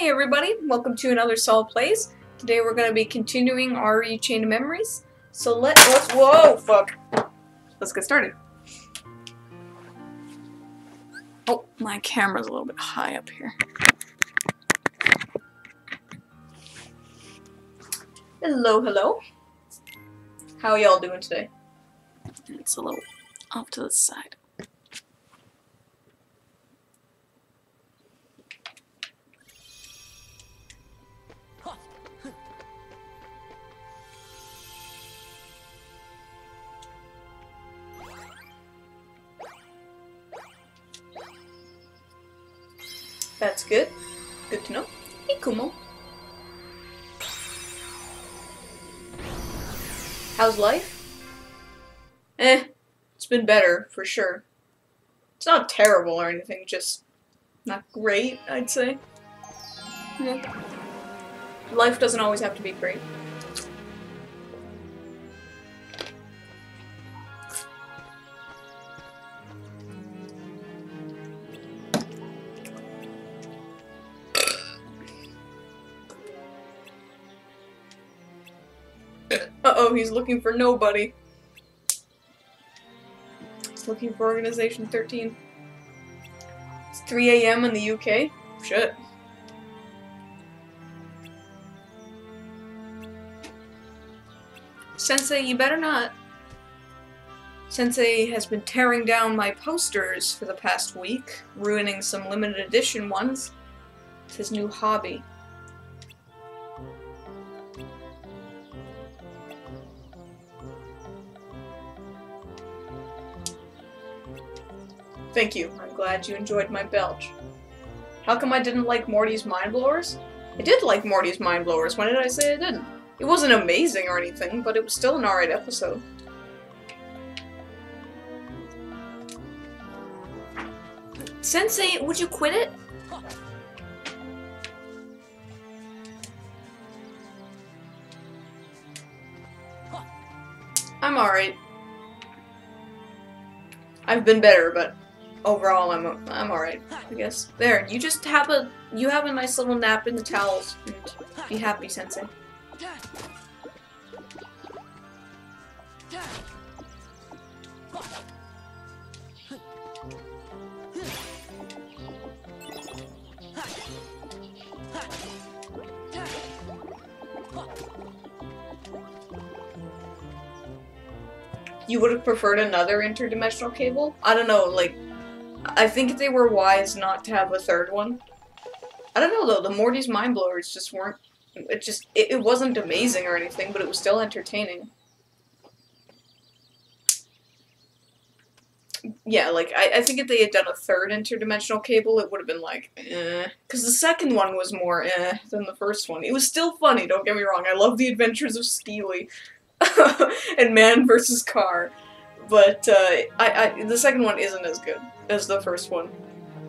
Hey everybody, welcome to another Sol Plays. Today we're going to be continuing our Chain of Memories. So let's whoa, fuck. Let's get started. Oh, my camera's a little bit high up here. Hello, hello. How are y'all doing today? It's a little off to the side. That's good. Good to know. Hey, Kumo. How's life? It's been better, for sure. It's not terrible or anything, just not great, I'd say. Yeah. Life doesn't always have to be great. Uh-oh, he's looking for nobody. He's looking for Organization 13. It's 3 AM in the UK? Shit. Sensei, you better not. Sensei has been tearing down my posters for the past week, ruining some limited edition ones. It's his new hobby. Thank you. I'm glad you enjoyed my belch. How come I didn't like Mortys Mind Blowers? I did like Mortys Mind Blowers. When did I say I didn't? It wasn't amazing or anything, but it was still an alright episode. Sensei, would you quit it? I'm alright. I've been better, but overall, I'm alright, I guess. There, you just have a nice little nap in the towels, and be happy, Sensei. You would have preferred another interdimensional cable? I don't know, like, I think they were wise not to have a third one. I don't know though, the Mortys Mind Blowers just weren't, it wasn't amazing or anything, but it was still entertaining. Yeah, like, I think if they had done a third interdimensional cable, it would have been like, because the second one was more than the first one. It was still funny, don't get me wrong, I love the adventures of Steely. And Man vs. Car, but the second one isn't as good as the first one.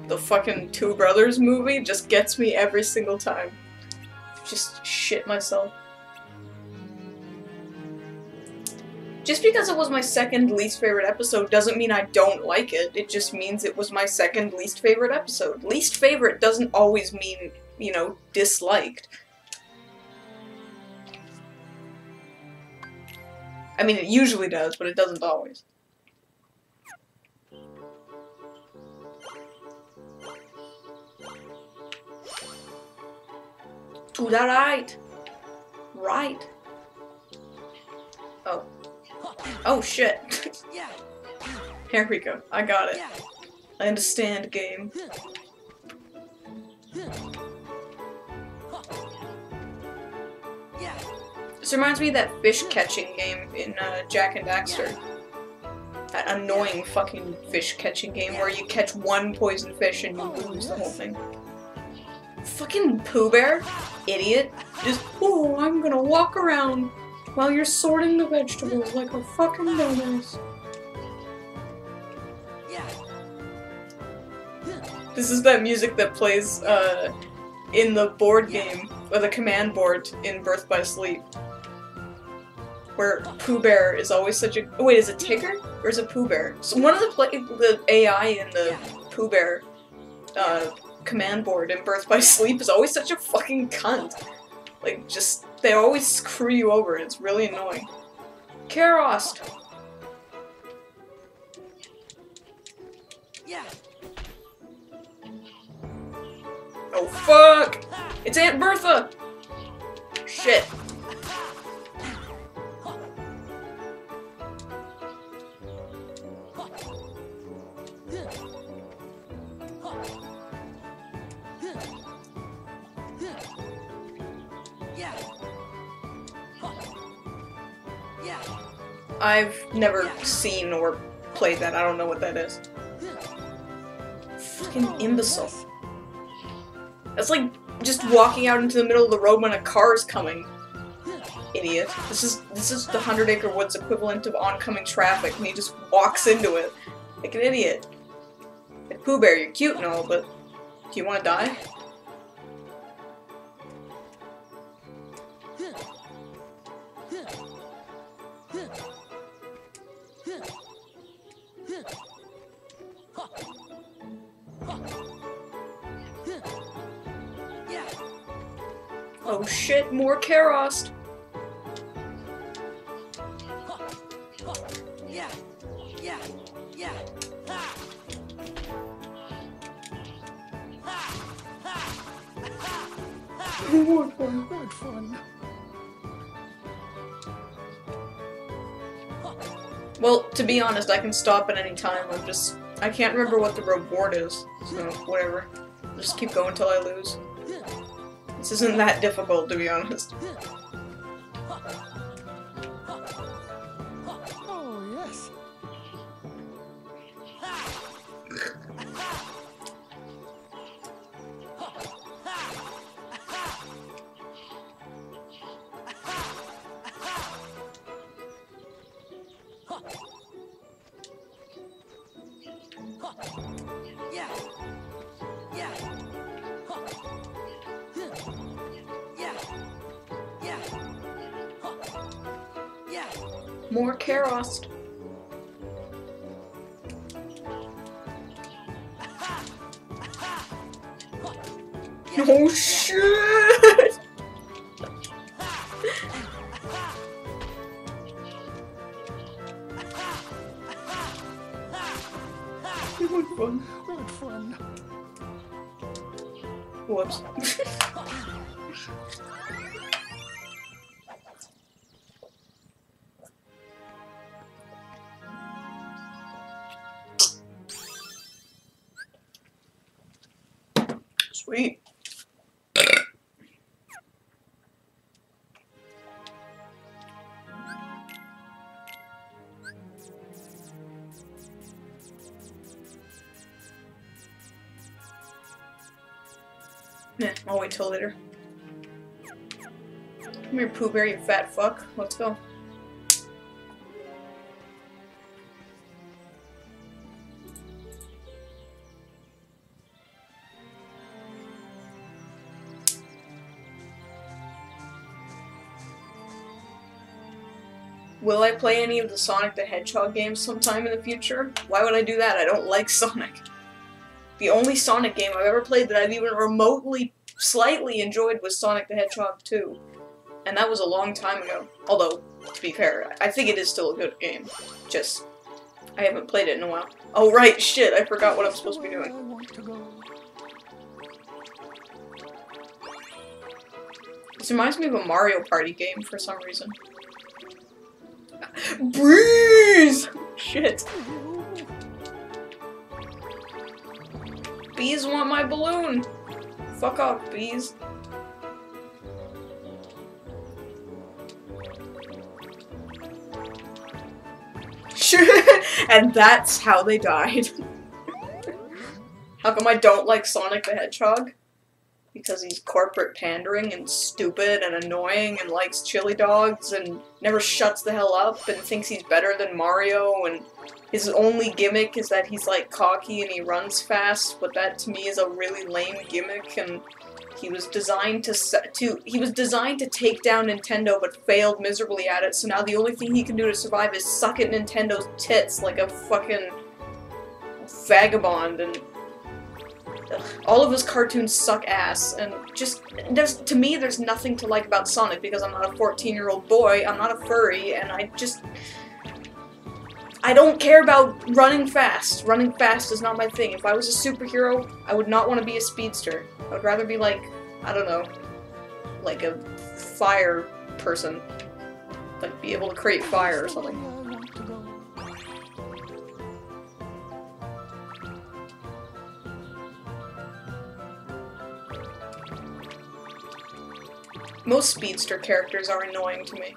The fucking Two Brothers movie just gets me every single time. Just shit myself. Just because it was my second least favorite episode doesn't mean I don't like it. It just means it was my second least favorite episode. Least favorite doesn't always mean, you know, disliked. I mean, it usually does, but it doesn't always. To the right. Right. Oh. Oh, shit. Here we go. I got it. I understand, game. This reminds me of that fish catching game in Jak and Daxter. That annoying fucking fish catching game where you catch one poison fish and you lose the whole thing. Fucking Pooh Bear, idiot. Just, oh, I'm gonna walk around while you're sorting the vegetables like a fucking dumbass. This is that music that plays in the board game, or the command board in Birth by Sleep. Where Pooh Bear is always such a— oh, wait, is it Tigger? Or is it Pooh Bear? So one of the AI in the Pooh Bear command board in Birth by Sleep is always such a fucking cunt. Like, just, they always screw you over, it's really annoying. Karost! Yeah. Oh fuck! It's Aunt Bertha! Shit. I've never seen or played that. I don't know what that is. Fucking imbecile. That's like just walking out into the middle of the road when a car's coming. Idiot. This is the 100 Acre Woods equivalent of oncoming traffic, and he just walks into it. Like an idiot. Like, Pooh Bear, you're cute and all, but do you want to die? Oh shit, more Karost! What fun, what fun. Well, to be honest, I can stop at any time. I can't remember what the reward is, so whatever. I'll just keep going till I lose. This isn't that difficult, to be honest. Oh, yes. More Karost. Oh shit! What fun. What fun. Whoops. Sweet. Nah, I'll wait till later. Come here, Pooh Bear, you fat fuck. Let's go. Will I play any of the Sonic the Hedgehog games sometime in the future? Why would I do that? I don't like Sonic. The only Sonic game I've ever played that I've even remotely, slightly enjoyed was Sonic the Hedgehog 2. And that was a long time ago. Although, to be fair, I think it is still a good game. Just, I haven't played it in a while. Oh right, shit, I forgot what I'm supposed to be doing. This reminds me of a Mario Party game for some reason. Breeze! Shit. Bees want my balloon! Fuck off, bees. And that's how they died. How come I don't like Sonic the Hedgehog? Because he's corporate pandering and stupid and annoying and likes chili dogs and never shuts the hell up and thinks he's better than Mario, and his only gimmick is that he's like cocky and he runs fast, but that to me is a really lame gimmick, and he was designed to take down Nintendo but failed miserably at it, so now the only thing he can do to survive is suck at Nintendo's tits like a fucking vagabond, and all of his cartoons suck ass, and just, to me, there's nothing to like about Sonic, because I'm not a 14-year-old boy, I'm not a furry, and I don't care about running fast. Running fast is not my thing. If I was a superhero, I would not want to be a speedster. I would rather be like, I don't know, like a fire person. Like, be able to create fire or something. Most speedster characters are annoying to me.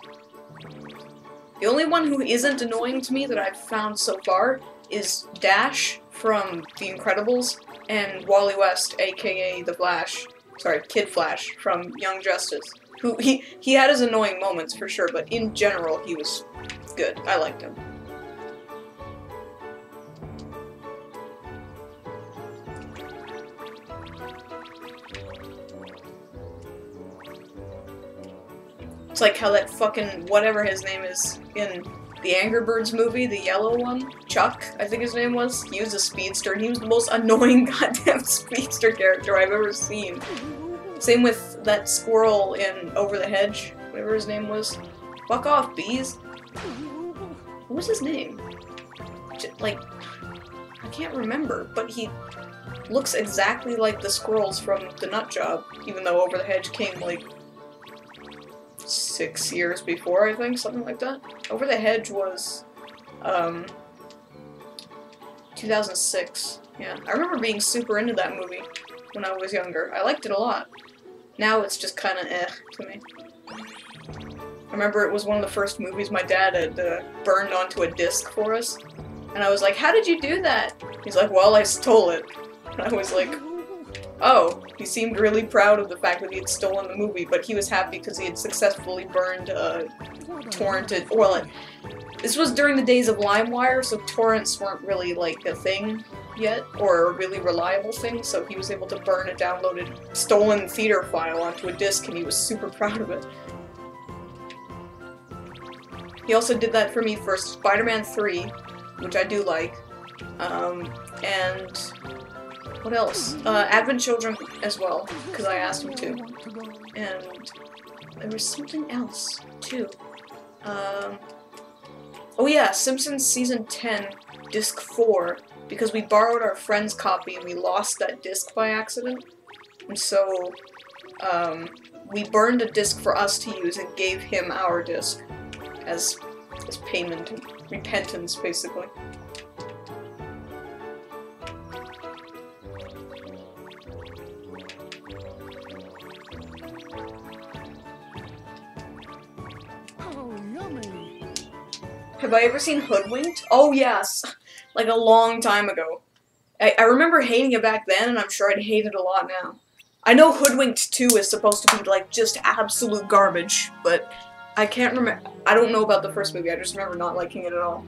The only one who isn't annoying to me that I've found so far is Dash from The Incredibles and Wally West, aka the Flash, sorry, Kid Flash from Young Justice. Who he had his annoying moments for sure, but in general he was good. I liked him. It's like how that fucking whatever his name is in the Angry Birds movie, the yellow one, Chuck, I think his name was. He was a speedster, and he was the most annoying goddamn speedster character I've ever seen. Same with that squirrel in Over the Hedge, whatever his name was. Fuck off, bees. What was his name? Like, I can't remember, but he looks exactly like the squirrels from The Nut Job, even though Over the Hedge came like 6 years before, I think, something like that. Over the Hedge was 2006. Yeah, I remember being super into that movie when I was younger. I liked it a lot. Now it's just kind of to me. I remember it was one of the first movies my dad had burned onto a disc for us, and I was like, "How did you do that?" He's like, "Well, I stole it." And I was like, oh, he seemed really proud of the fact that he had stolen the movie, but he was happy because he had successfully burned torrented. Well, this was during the days of LimeWire, so torrents weren't really like a thing yet, or a really reliable thing, so he was able to burn a downloaded stolen theater file onto a disc, and he was super proud of it. He also did that for me for SpiderMan 3, which I do like, and what else? Advent Children as well, because I asked him to. And there was something else, too. Oh yeah, Simpsons Season 10, Disc 4, because we borrowed our friend's copy and we lost that disc by accident. And so, we burned a disc for us to use and gave him our disc as payment and repentance, basically. Have I ever seen Hoodwinked? Oh yes, like a long time ago. I remember hating it back then, and I'm sure I'd hate it a lot now. I know Hoodwinked 2 is supposed to be like just absolute garbage, but I can't remember. I don't know about the first movie, I just remember not liking it at all.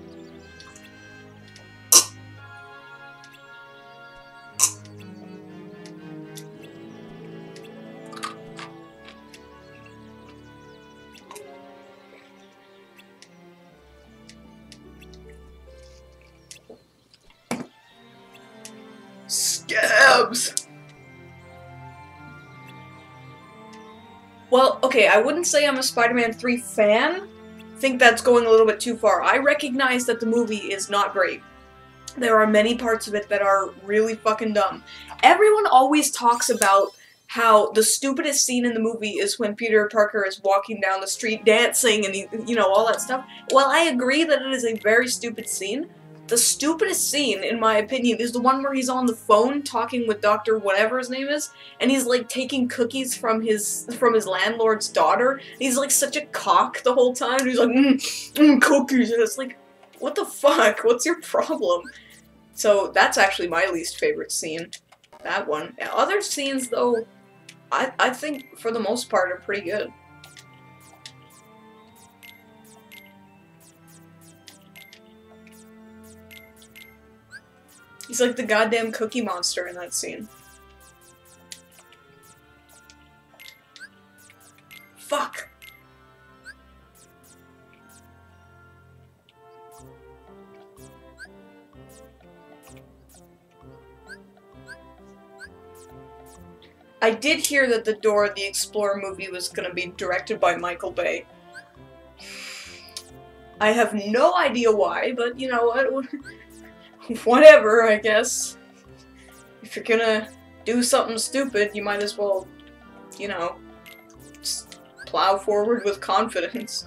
Scabs! Well, okay, I wouldn't say I'm a Spider-Man 3 fan. I think that's going a little bit too far. I recognize that the movie is not great. There are many parts of it that are really fucking dumb. Everyone always talks about how the stupidest scene in the movie is when Peter Parker is walking down the street dancing and, you know, all that stuff. While I agree that it is a very stupid scene, the stupidest scene, in my opinion, is the one where he's on the phone talking with Dr. whatever his name is, and he's like taking cookies from his landlord's daughter. He's like such a cock the whole time. He's like, cookies, and it's like, what the fuck? What's your problem? So that's actually my least favorite scene. That one. Other scenes, though, I think for the most part are pretty good. He's like the goddamn Cookie Monster in that scene. Fuck! I did hear that the Dora the Explorer movie was going to be directed by Michael Bay. I have no idea why, but you know what? Whatever, I guess. If you're gonna do something stupid, you might as well, you know, just plow forward with confidence.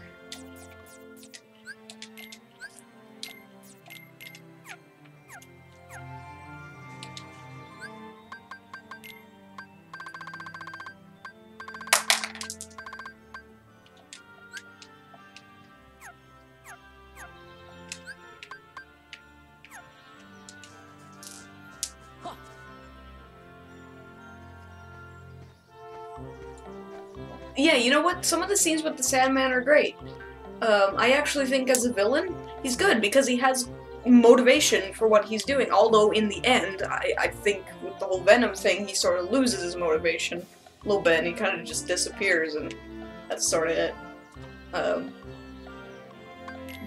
Yeah, you know what? Some of the scenes with the Sandman are great. I actually think as a villain, he's good because he has motivation for what he's doing. Although in the end, I think with the whole Venom thing, he sort of loses his motivation a little bit and he kind of just disappears and that's sort of it.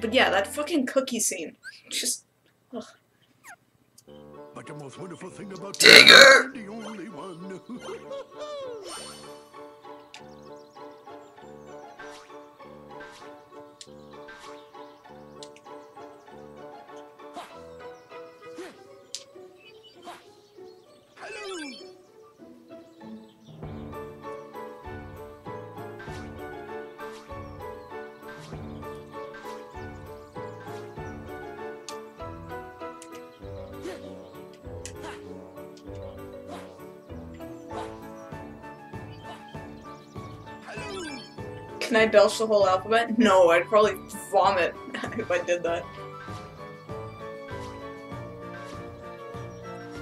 But yeah, that fucking cookie scene. Just... ugh. But the most wonderful thing about Digger! the only one. Can I belch the whole alphabet? No, I'd probably vomit if I did that.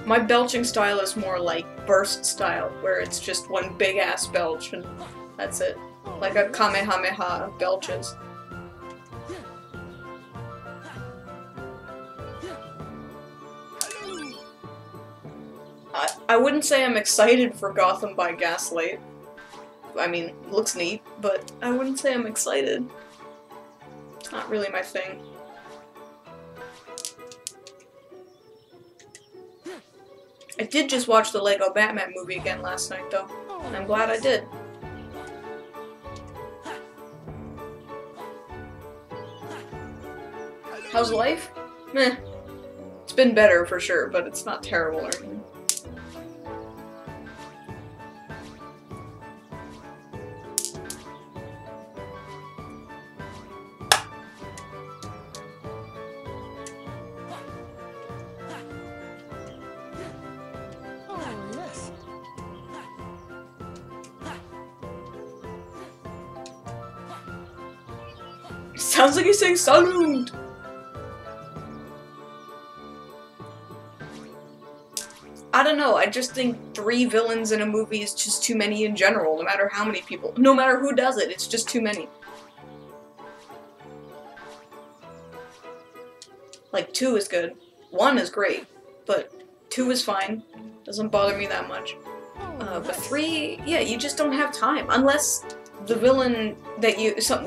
My belching style is more like burst style, where it's just one big ass belch and that's it. Like a Kamehameha of belches. I wouldn't say I'm excited for Gotham by Gaslight. I mean, it looks neat, but I wouldn't say I'm excited. It's not really my thing. I did just watch the Lego Batman movie again last night, though, and I'm glad I did. How's life? Meh. It's been better for sure, but it's not terrible or anything. Sounds like he's saying salute! I don't know, I just think 3 villains in a movie is just too many in general, no matter how many people. No matter who does it, it's just too many. Like, 2 is good. 1 is great, but 2 is fine. Doesn't bother me that much. But 3, yeah, you just don't have time. Unless the villain that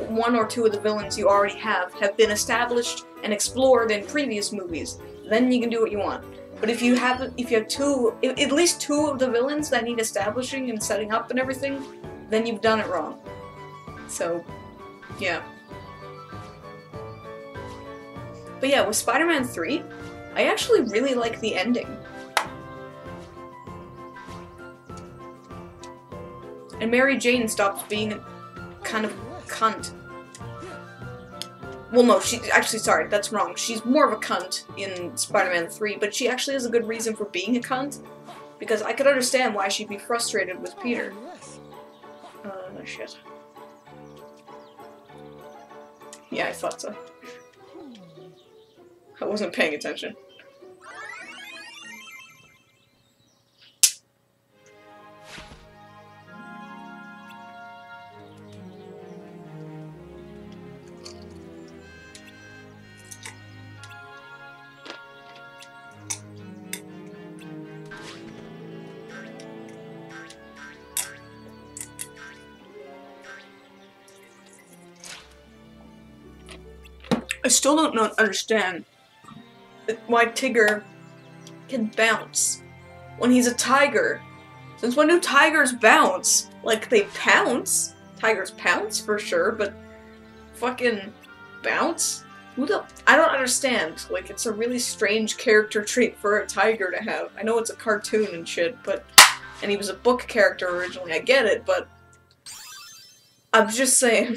one or two of the villains you already have been established and explored in previous movies, then you can do what you want. But if you have at least 2 of the villains that need establishing and setting up and everything, then you've done it wrong. So, yeah. But yeah, with Spider-Man 3, I actually really like the ending. And Mary Jane stops being a kind of cunt. Well, no, sorry, that's wrong. She's more of a cunt in Spider-Man 3, but she actually has a good reason for being a cunt. Because I could understand why she'd be frustrated with Peter. Shit. Yeah, I thought so. I wasn't paying attention. I still don't understand why Tigger can bounce when he's a tiger. Since when do tigers bounce? Like, they pounce? Tigers pounce for sure, but fucking bounce? Who the— I don't understand. Like, it's a really strange character trait for a tiger to have. I know it's a cartoon and shit, but— and he was a book character originally, I get it, but— I'm just saying.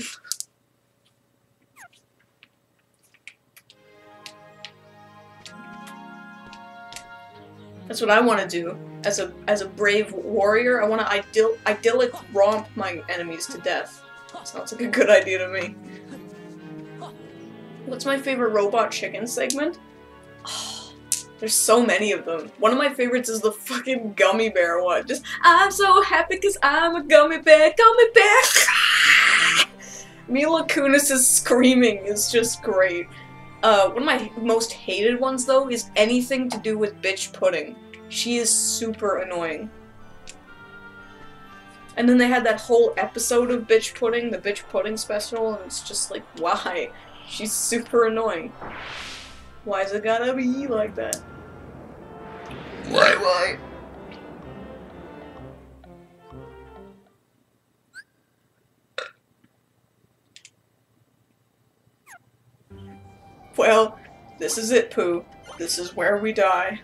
That's what I want to do. As a brave warrior, I want to idyllic romp my enemies to death. Sounds like a good idea to me. What's my favorite Robot Chicken segment? Oh, there's so many of them. One of my favorites is the fucking gummy bear one. Just, I'm so happy because I'm a gummy bear, gummy bear! Mila Kunis' screaming is just great. One of my most hated ones, though, is anything to do with Bitch Pudding. She is super annoying. And then they had that whole episode of Bitch Pudding, the Bitch Pudding special, and it's just like, why? She's super annoying. Why's it gotta be like that? Why? Well, this is it, Pooh. This is where we die.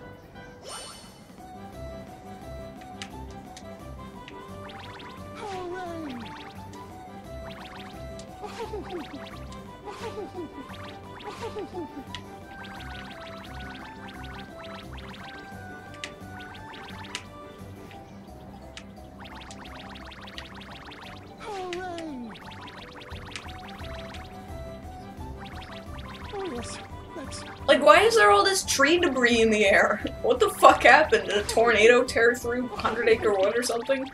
Like, why is there all this tree debris in the air? What the fuck happened? Did a tornado tear through 100 Acre Wood or something?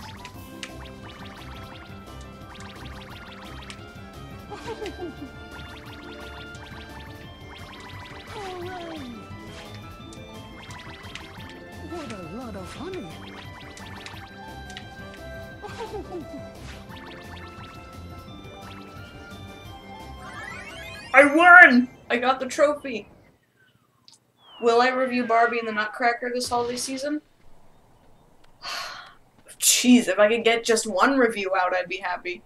What a lot of honey. I won! I got the trophy. Will I review Barbie and the Nutcracker this holiday season? Jeez, if I could get just one review out, I'd be happy.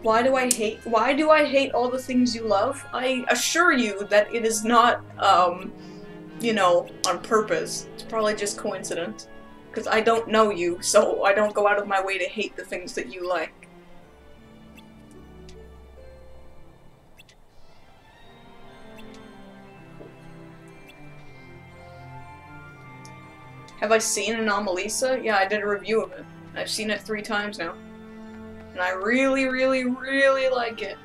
Why do I hate all the things you love? I assure you that it is not, you know, on purpose. It's probably just coincidence. Because I don't know you, so I don't go out of my way to hate the things that you like. Have I seen Anomalisa? Yeah, I did a review of it. I've seen it 3 times now. And I really, really, really like it.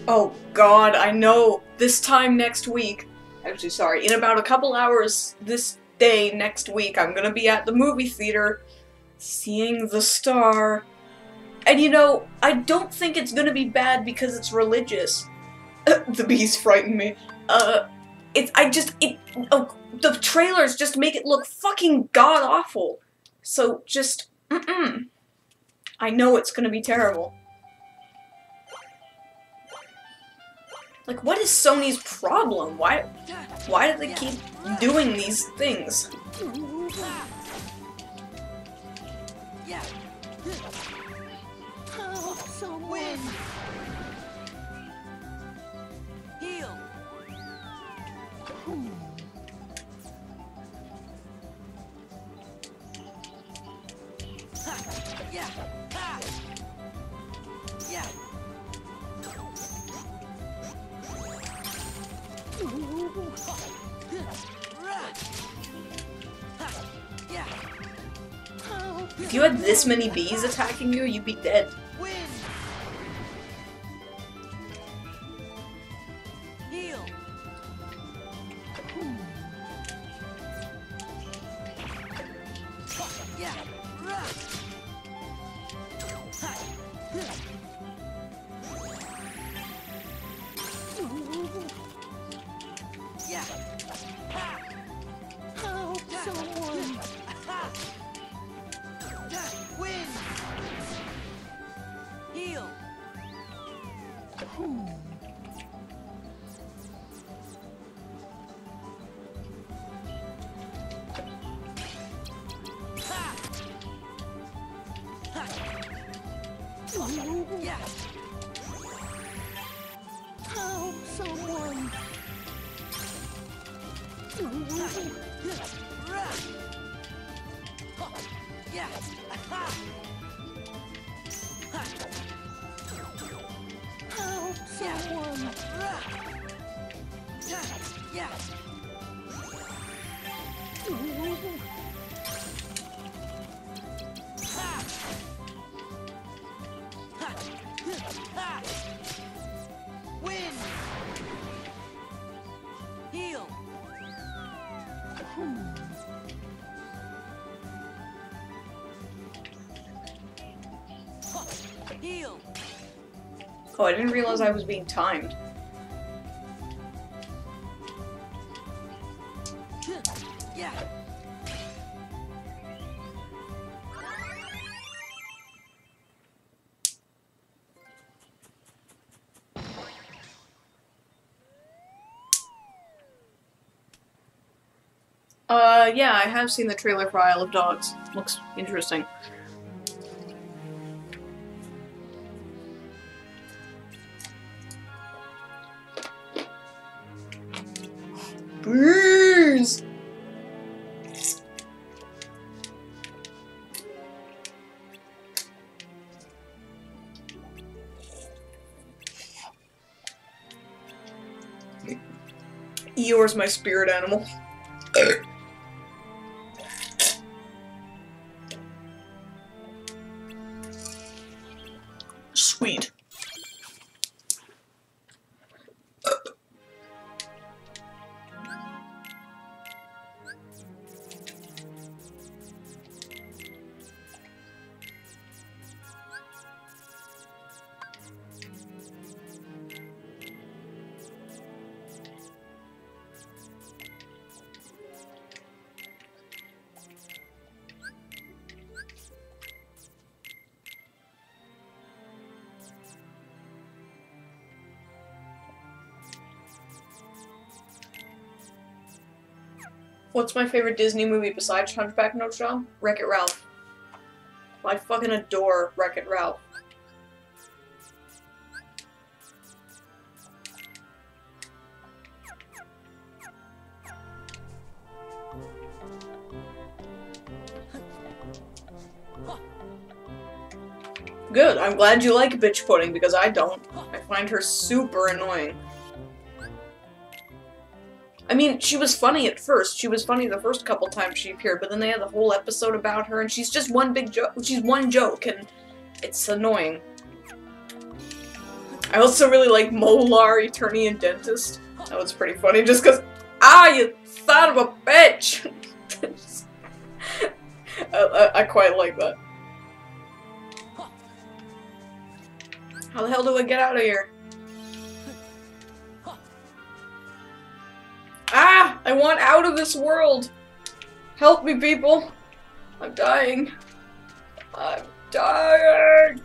Oh god, I know! This time next week, actually sorry, in about a couple hours this day next week, I'm gonna be at the movie theater seeing The Star. And you know, I don't think it's gonna be bad because it's religious. The bees frighten me. The trailers just make it look fucking god-awful. So just, I know it's gonna be terrible. Like, what is Sony's problem? Why do they keep doing these things? Win. Heal. Yeah. Yeah. If you had this many bees attacking you, you'd be dead. Win. Heal. Yeah. Yeah. Help someone. Yeah. Help someone. Yeah. Win. Heal. Heal. Oh, I didn't realize I was being timed. Yeah. Yeah, I have seen the trailer for Isle of Dogs. Looks interesting. Breeze! Eeyore's my spirit animal. Sweet. What's my favorite Disney movie besides Hunchback of Notre Dame? Wreck-It Ralph. I fucking adore Wreck-It Ralph. Good, I'm glad you like Bitch Pudding, because I don't. I find her super annoying. I mean, she was funny at first. She was funny the first couple times she appeared, but then they had the whole episode about her, and she's just one big joke. She's one joke, and it's annoying. I also really like Molar, Attorney and Dentist. That was pretty funny, just because, you son of a bitch! I quite like that. How the hell do I get out of here? I want out of this world! Help me, people! I'm dying. I'm dying!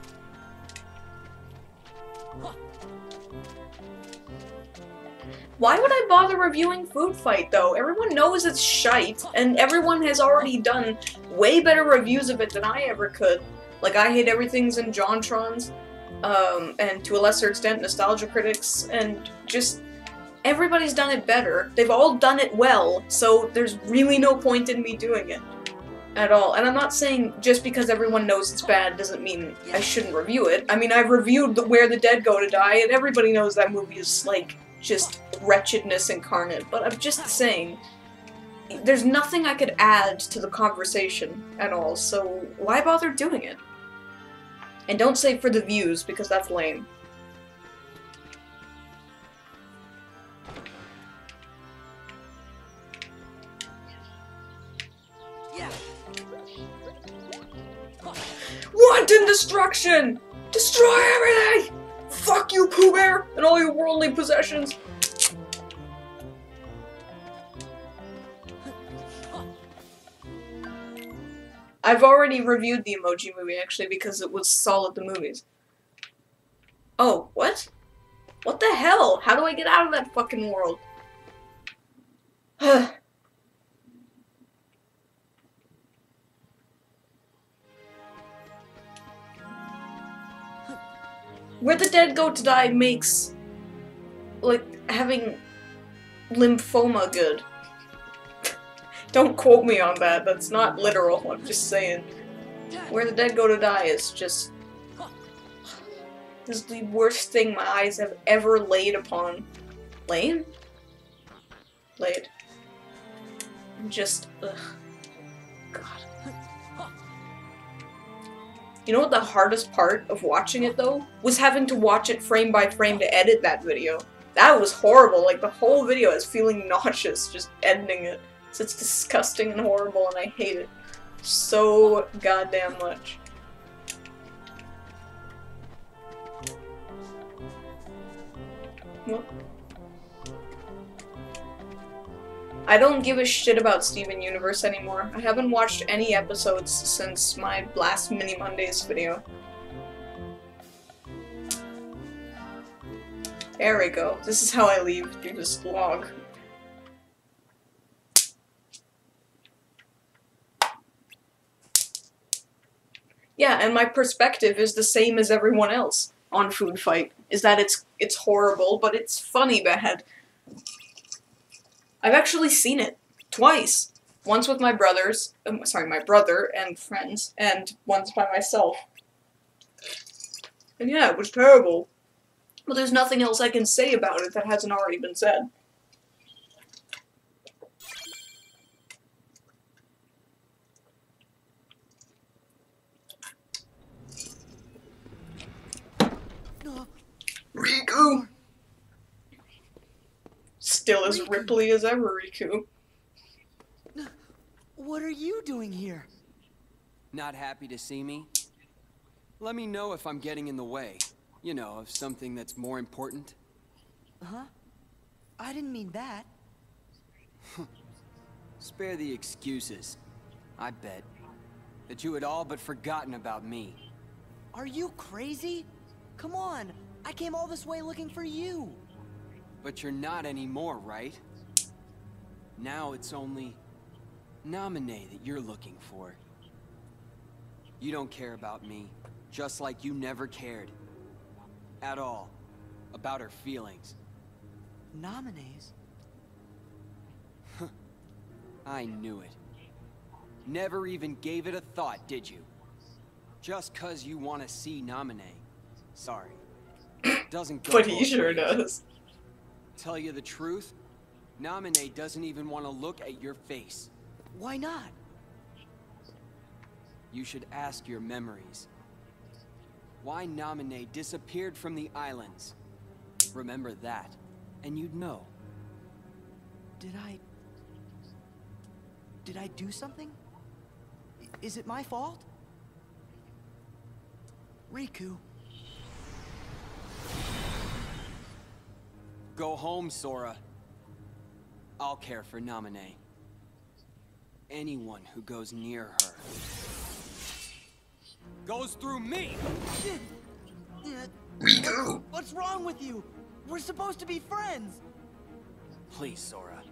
Why would I bother reviewing Food Fight, though? Everyone knows it's shite, and everyone has already done way better reviews of it than I ever could. Like, I Hate Everything's and JonTron's, and to a lesser extent, Nostalgia Critics, and just... everybody's done it better. They've all done it well, so there's really no point in me doing it. At all. And I'm not saying just because everyone knows it's bad doesn't mean I shouldn't review it. I mean, I've reviewed Where the Dead Go to Die, and everybody knows that movie is, like, just wretchedness incarnate. But I'm just saying, there's nothing I could add to the conversation at all, so why bother doing it? And don't say for the views, because that's lame. Yeah. Wanton destruction! Destroy everything! Fuck you, Pooh Bear, and all your worldly possessions! I've already reviewed the Emoji Movie, actually, because it was solid the movies. Oh, what? What the hell? How do I get out of that fucking world? Where the dead go to die makes, like, having lymphoma good. Don't quote me on that, that's not literal, I'm just saying. Where the dead go to die is just... This is the worst thing my eyes have ever laid upon. Laid? Laid. Just, ugh. God. You know what the hardest part of watching it, though? Was having to watch it frame by frame to edit that video. That was horrible, like the whole video is feeling nauseous just editing it. So it's disgusting and horrible and I hate it so goddamn much. What? I don't give a shit about Steven Universe anymore. I haven't watched any episodes since my last Mini Mondays video. There we go. This is how I leave through this log. Yeah, and my perspective is the same as everyone else on Food Fight. Is that it's horrible, but it's funny bad. I've actually seen it twice. Once with my brothers, my brother and friends, and once by myself. And yeah, it was terrible. But there's nothing else I can say about it that hasn't already been said. Riku! Still as Ripley as ever, Riku. What are you doing here? Not happy to see me? Let me know if I'm getting in the way. You know, of something that's more important. Huh? I didn't mean that. Spare the excuses. I bet that you had all but forgotten about me. Are you crazy? Come on, I came all this way looking for you. But you're not anymore, right? Now it's only Naminé that you're looking for. You don't care about me, just like you never cared. At all. About her feelings. Naminé's? I knew it. Never even gave it a thought, did you? Just 'cause you want to see Naminé. Sorry. Doesn't go But he both sure ways. does. Tell you the truth, Naminé doesn't even want to look at your face. Why not? You should ask your memories. Why Naminé disappeared from the islands. Remember that, and you'd know. Did I do something? Is it my fault? Riku. Go home, Sora. I'll care for Naminé. Anyone who goes near her goes through me! Riku! What's wrong with you? We're supposed to be friends! Please, Sora.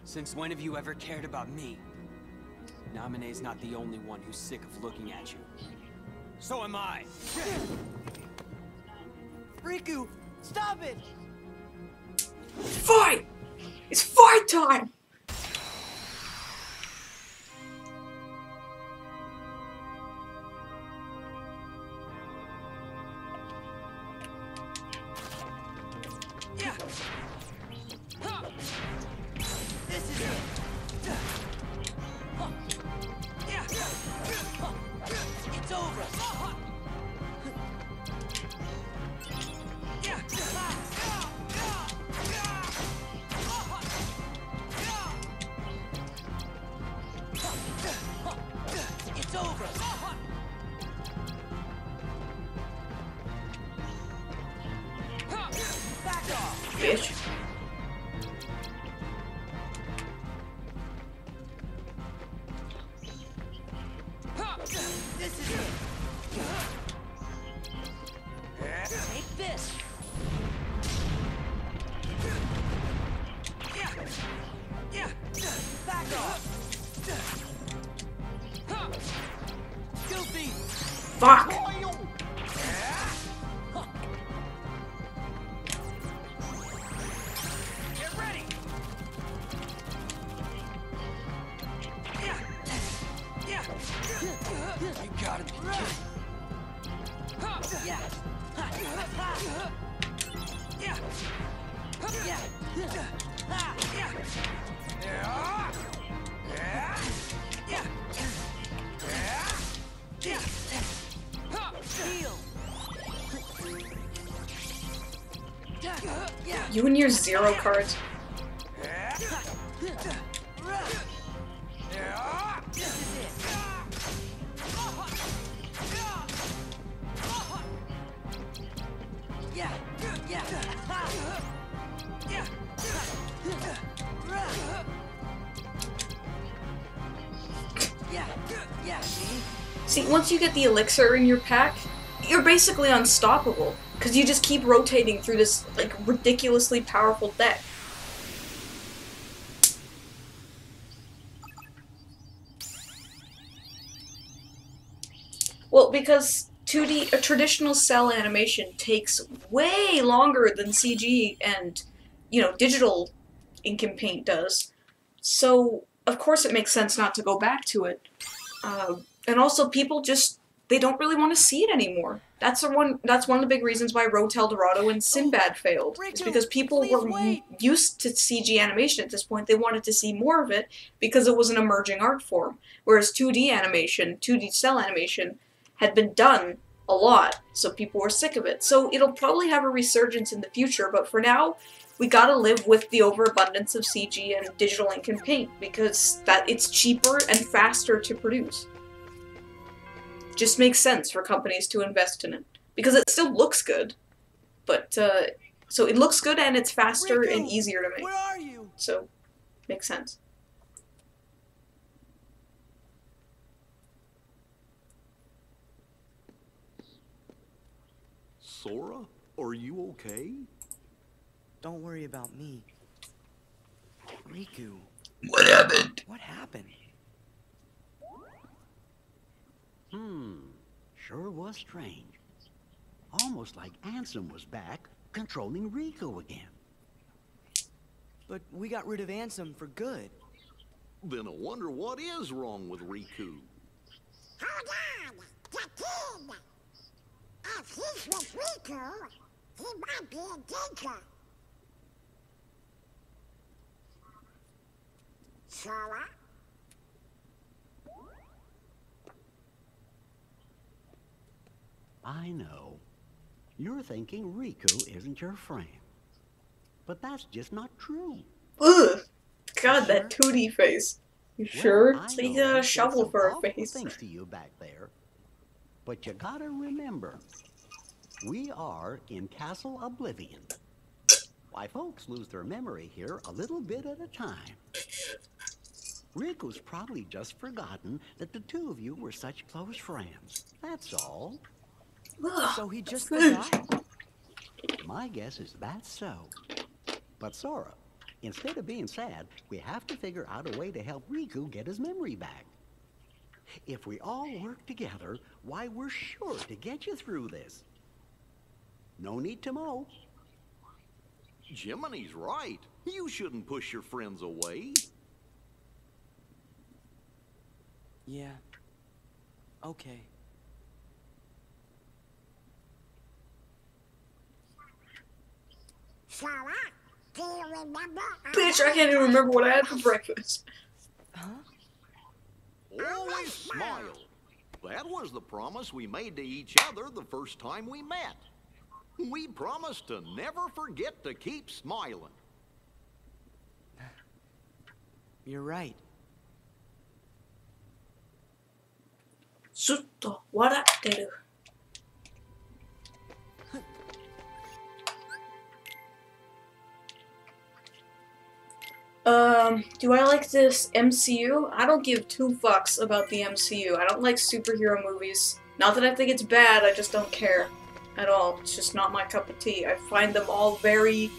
Since when have you ever cared about me? Naminé's not the only one who's sick of looking at you. So am I! Riku, stop it! Fight! It's fight time! This is it! It's over! It's over! Back off! Bitch. This is it! Take this! Back off! Guilty! Fuck! Get ready! You gotta be kidding. Yeah. Heal. You and your 0 cards. Yeah. Yeah. Yeah. Yeah. See, once you get the elixir in your pack, you're basically unstoppable. Because you just keep rotating through this, like, ridiculously powerful deck. Well, because 2D, a traditional cell animation takes way longer than CG and, you know, digital ink and paint does. So, of course it makes sense not to go back to it. And also, people just, they don't really want to see it anymore. That's one of the big reasons why Road to El Dorado and Sinbad failed. It's because people were used to CG animation at this point. They wanted to see more of it because it was an emerging art form. Whereas 2D animation, 2D cell animation, had been done a lot, so people were sick of it. So it'll probably have a resurgence in the future, but for now, we gotta live with the overabundance of CG and digital ink and paint, because it's cheaper and faster to produce. Just makes sense for companies to invest in it. Because it still looks good, but, so it looks good and it's faster and easier to make. Where are you? So, makes sense. Sora, are you okay? Don't worry about me. Riku. What happened? What happened? Sure was strange. Almost like Ansem was back, controlling Riku again. But we got rid of Ansem for good. Then I wonder what is wrong with Riku. Hold on! The kid! If he's with Riku, he might be a danger. Sora? I know. You're thinking Riku isn't your friend. But that's just not true. Ugh! God, that 2D face. You sure? Well, It's I like know a he said shovel some for a awful face. things to you back there. But you gotta remember, we are in Castle Oblivion. Why, folks lose their memory here a little bit at a time. Riku's probably just forgotten that the two of you were such close friends. That's all. Ugh. So he just forgot? My guess is that's so. But Sora, instead of being sad, we have to figure out a way to help Riku get his memory back. If we all work together, why, we're sure to get you through this. No need to mope. Jiminy's right. You shouldn't push your friends away. Yeah. Okay. Sora, do you remember? Bitch, I can't even remember what I had for breakfast. Huh? Always smile. That was the promise we made to each other the first time we met. We promised to never forget to keep smiling. You're right. ずっと笑ってる。Do I like this MCU? I don't give two fucks about the MCU. I don't like superhero movies. Not that I think it's bad, I just don't care at all. It's just not my cup of tea. I find them all very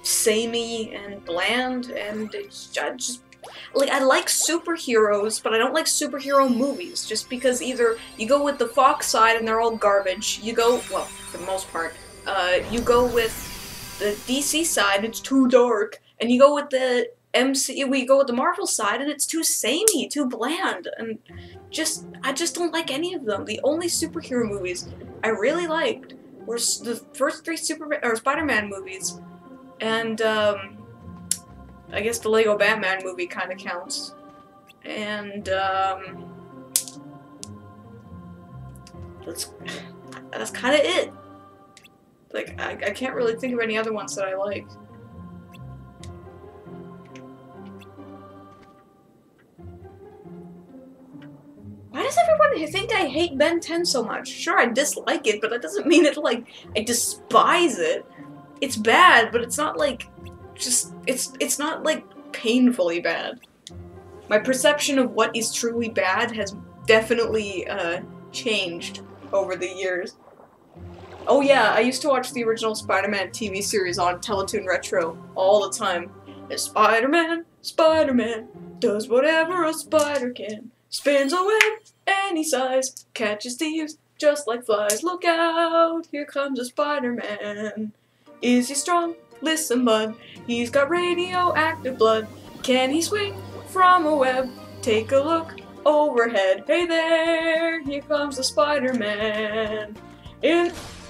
samey and bland, and like, I like superheroes, but I don't like superhero movies, just because either you go with the Fox side and they're all garbage, you go, well, for the most part, you go with the DC side, it's too dark, and you go with the we go with the Marvel side, and it's too samey, too bland, and I just don't like any of them. The only superhero movies I really liked were the first 3 Spider-Man movies, and, I guess the Lego Batman movie kind of counts, and, that's kind of it. Like, I can't really think of any other ones that I like. Why does everyone think I hate Ben 10 so much? Sure, I dislike it, but that doesn't mean it, like, I despise it. It's bad, but it's not, like, it's not, like, painfully bad. My perception of what is truly bad has definitely, changed over the years. Oh yeah, I used to watch the original Spider-Man TV series on Teletoon Retro all the time. And Spider-Man, Spider-Man, does whatever a spider can. Spins a web any size, catches thieves just like flies. Look out, here comes a Spider-Man. Is he strong? Listen, bud, he's got radioactive blood. Can he swing from a web? Take a look overhead. Hey there, here comes the Spider-Man.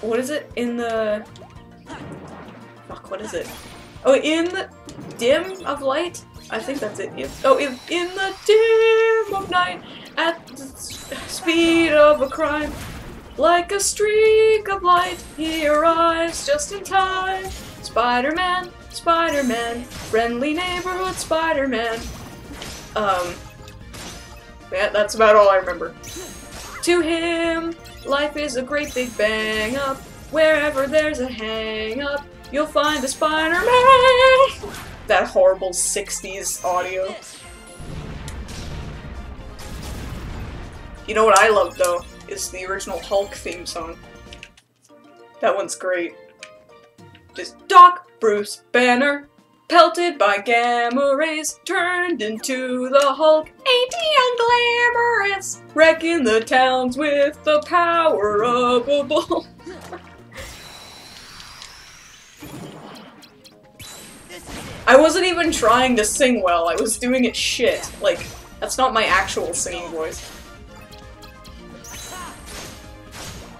What is it? In the... Fuck, what is it? Oh, in the dim of light? I think that's it. In the dim of night, at the speed of a crime, like a streak of light, he arrives just in time. Spider-Man, Spider-Man, friendly neighborhood Spider-Man. Yeah, that's about all I remember. To him, life is a great big bang up. Wherever there's a hang up, you'll find a Spider-Man. That horrible 60s audio. You know what I love though? Is the original Hulk theme song. That one's great. Just Doc, Bruce Banner, pelted by gamma rays, turned into the Hulk. Ain't he unglamorous? Wrecking the towns with the power of a bull. I wasn't even trying to sing well, I was doing it shit. Like, that's not my actual singing voice.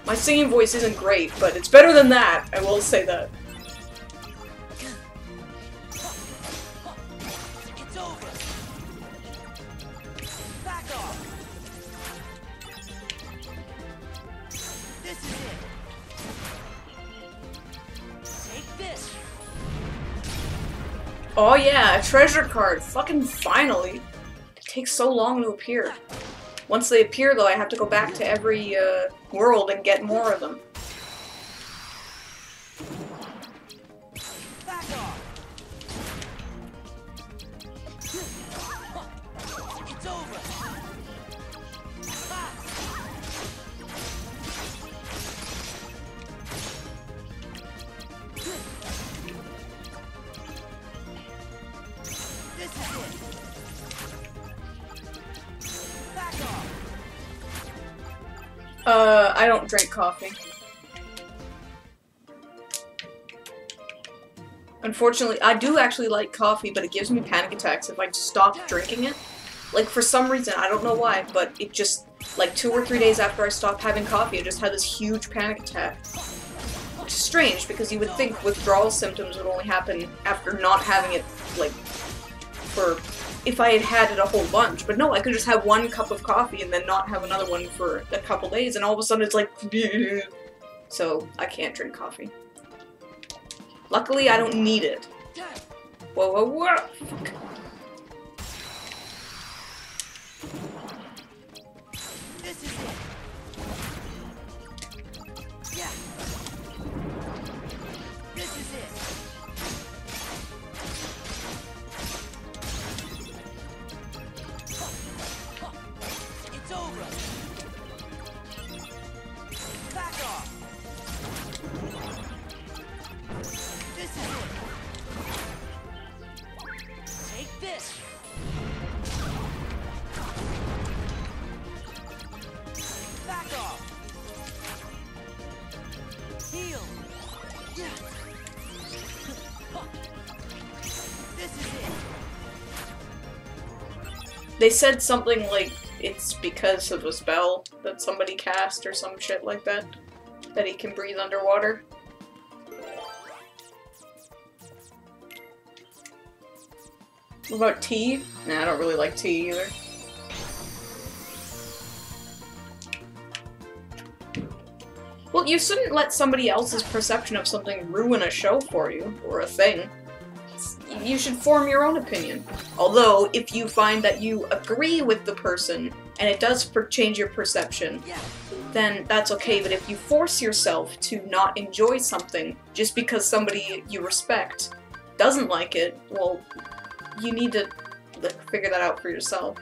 My singing voice isn't great, but it's better than that, I will say that. It's over. Back off. This is it. Take this. Oh yeah, a treasure card! Fucking finally! It takes so long to appear. Once they appear though, I have to go back to every world and get more of them. Back off. It's over. This is it. Back off. I don't drink coffee. Unfortunately, I do actually like coffee, but it gives me panic attacks if I stop drinking it. Like, for some reason, I don't know why, but it just, like, 2 or 3 days after I stopped having coffee, I just had this huge panic attack. Which is strange, because you would think withdrawal symptoms would only happen after not having it, like, for... if I had had it a whole bunch. But no, I could just have 1 cup of coffee and then not have another one for a couple days, and all of a sudden it's like... So, I can't drink coffee. Luckily, I don't need it. Whoa, whoa, whoa! Fuck. This is it. Yeah. This is it. It's over. Back off. This is it. This is it. They said something like it's because of a spell that somebody cast or some shit like that. That he can breathe underwater. What about tea? Nah, I don't really like tea either. Well, you shouldn't let somebody else's perception of something ruin a show for you, or a thing. You should form your own opinion. Although, if you find that you agree with the person, and it does change your perception, then that's okay, but if you force yourself to not enjoy something just because somebody you respect doesn't like it, well, you need to figure that out for yourself.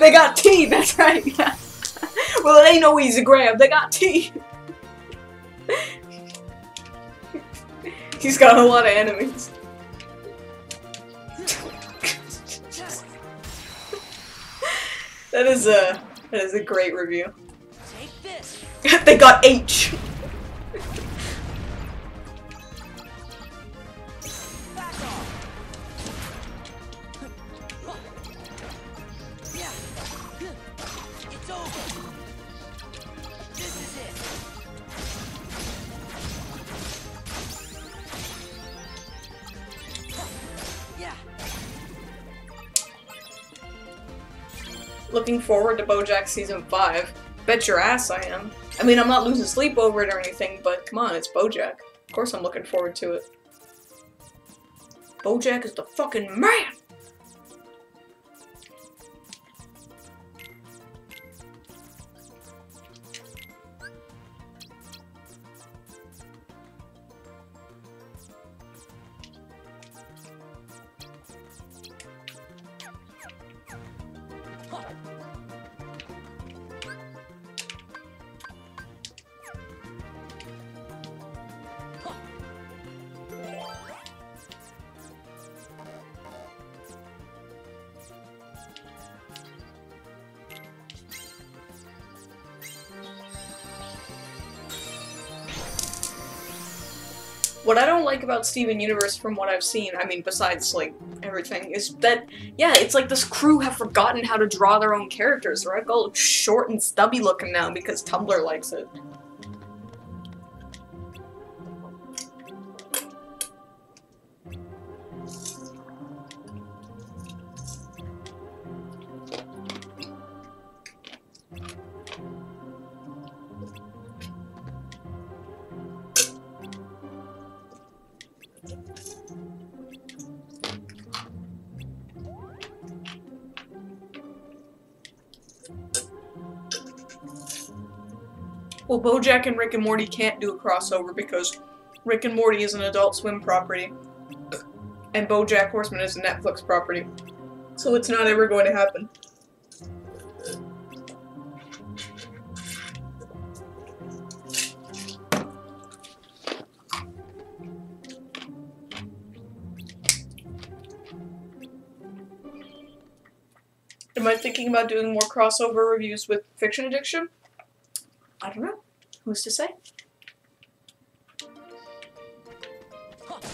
They got tea, that's right. Yeah. Well, it ain't no easy grab, they got tea. He's got a lot of enemies. That is a great review. Take this. They got H. Back off. Yeah. It's over. This is it. Yeah. Looking forward to BoJack Season 5. Bet your ass I am. I mean, I'm not losing sleep over it or anything, but come on, it's BoJack. Of course I'm looking forward to it. BoJack is the fucking man! What I don't like about Steven Universe from what I've seen, I mean, besides, like, everything, is that, yeah, it's like this crew have forgotten how to draw their own characters. They're like all short and stubby looking now because Tumblr likes it. Well, BoJack and Rick and Morty can't do a crossover because Rick and Morty is an Adult Swim property, and BoJack Horseman is a Netflix property, so it's not ever going to happen. Am I thinking about doing more crossover reviews with Fiction Addiction? I don't know. Who's to say?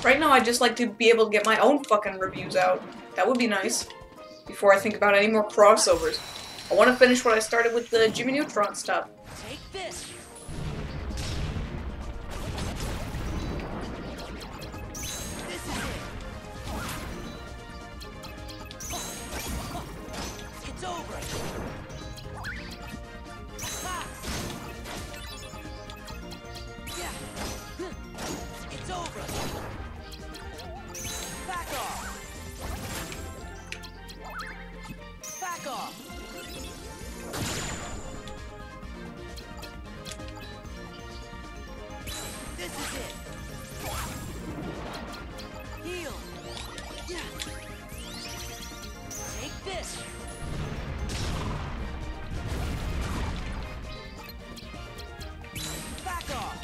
Right now, I'd just like to be able to get my own fucking reviews out. That would be nice. Before I think about any more crossovers. I want to finish what I started with the Jimmy Neutron stuff. Take this. This is it. It's over. Ha! Yeah. It's over. Back off. Back off. This is it. Heal. Yeah. Take this. Back off.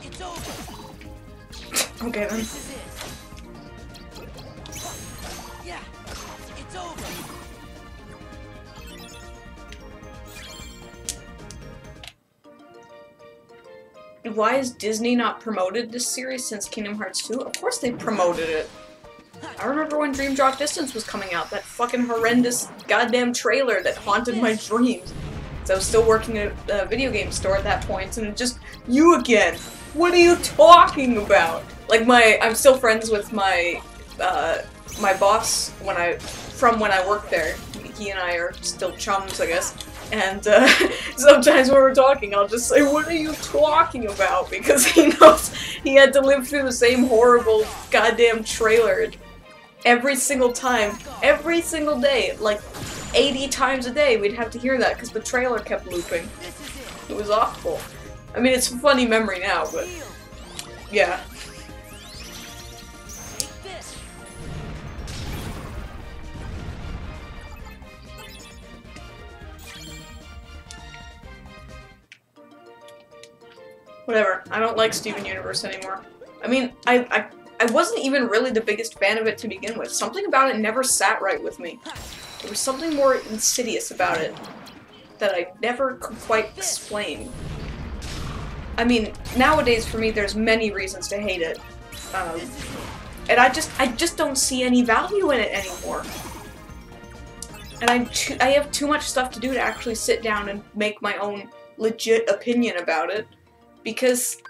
It's over. Okay then. This is it. Yeah. It's over. Why has Disney not promoted this series since Kingdom Hearts 2? Of course they promoted it. I remember when Dream Drop Distance was coming out, that fucking horrendous goddamn trailer that haunted my dreams. So I was still working at a video game store at that point, and just, you again! What are you talking about? Like I'm still friends with my, my boss from when I worked there. He and I are still chums, I guess. And sometimes when we're talking, I'll just say, what are you talking about? Because he knows he had to live through the same horrible goddamn trailer every single time, every single day, like 80 times a day we'd have to hear that because the trailer kept looping. It was awful. I mean, it's a funny memory now, but yeah. Take this. Whatever. I don't like Steven Universe anymore. I mean, I wasn't even really the biggest fan of it to begin with. Something about it never sat right with me. There was something more insidious about it that I never could quite explain. I mean, nowadays for me there's many reasons to hate it. And I just don't see any value in it anymore. And I have too much stuff to do to actually sit down and make my own legit opinion about it. Because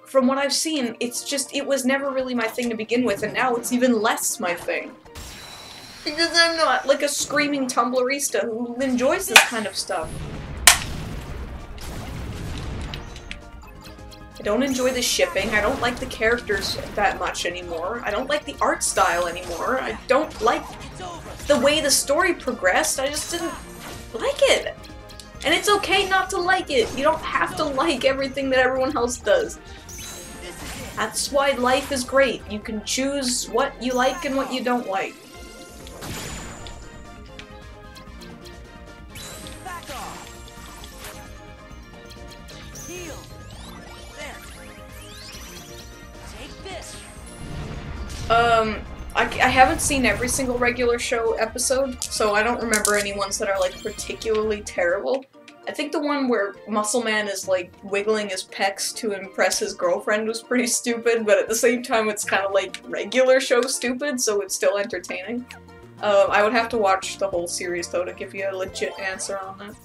from what I've seen, it was never really my thing to begin with, and now it's even less my thing. Because I'm not like a screaming Tumblrista who enjoys this kind of stuff. I don't enjoy the shipping, I don't like the characters that much anymore, I don't like the art style anymore, I don't like the way the story progressed, I just didn't like it. And it's okay not to like it. You don't have to like everything that everyone else does. That's why life is great. You can choose what you like and what you don't like. Back off. Heal. There. Take this. I haven't seen every single regular show episode, so I don't remember any ones that are, like, particularly terrible. I think the one where Muscle Man is, like, wiggling his pecs to impress his girlfriend was pretty stupid, but at the same time it's kind of, like, regular show stupid, so it's still entertaining. I would have to watch the whole series, though, to give you a legit answer on that.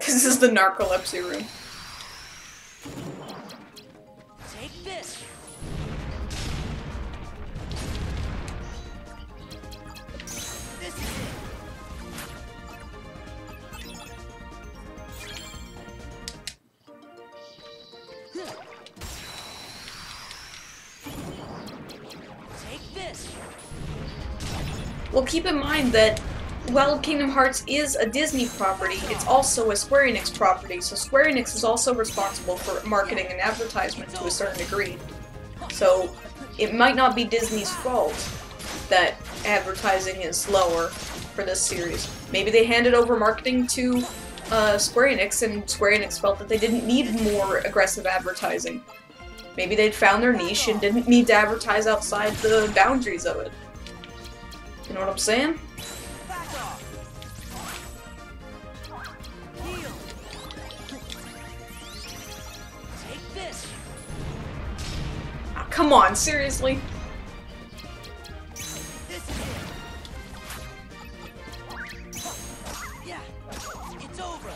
This is the narcolepsy room. Take this. This is it. Take this. Well, keep in mind that while Kingdom Hearts is a Disney property, it's also a Square Enix property, so Square Enix is also responsible for marketing and advertisement to a certain degree. So it might not be Disney's fault that advertising is lower for this series. Maybe they handed over marketing to Square Enix, and Square Enix felt that they didn't need more aggressive advertising. Maybe they'd found their niche and didn't need to advertise outside the boundaries of it. You know what I'm saying? Back off. Heal. Take this. Ah, come on, seriously? This is it. Yeah, it's over.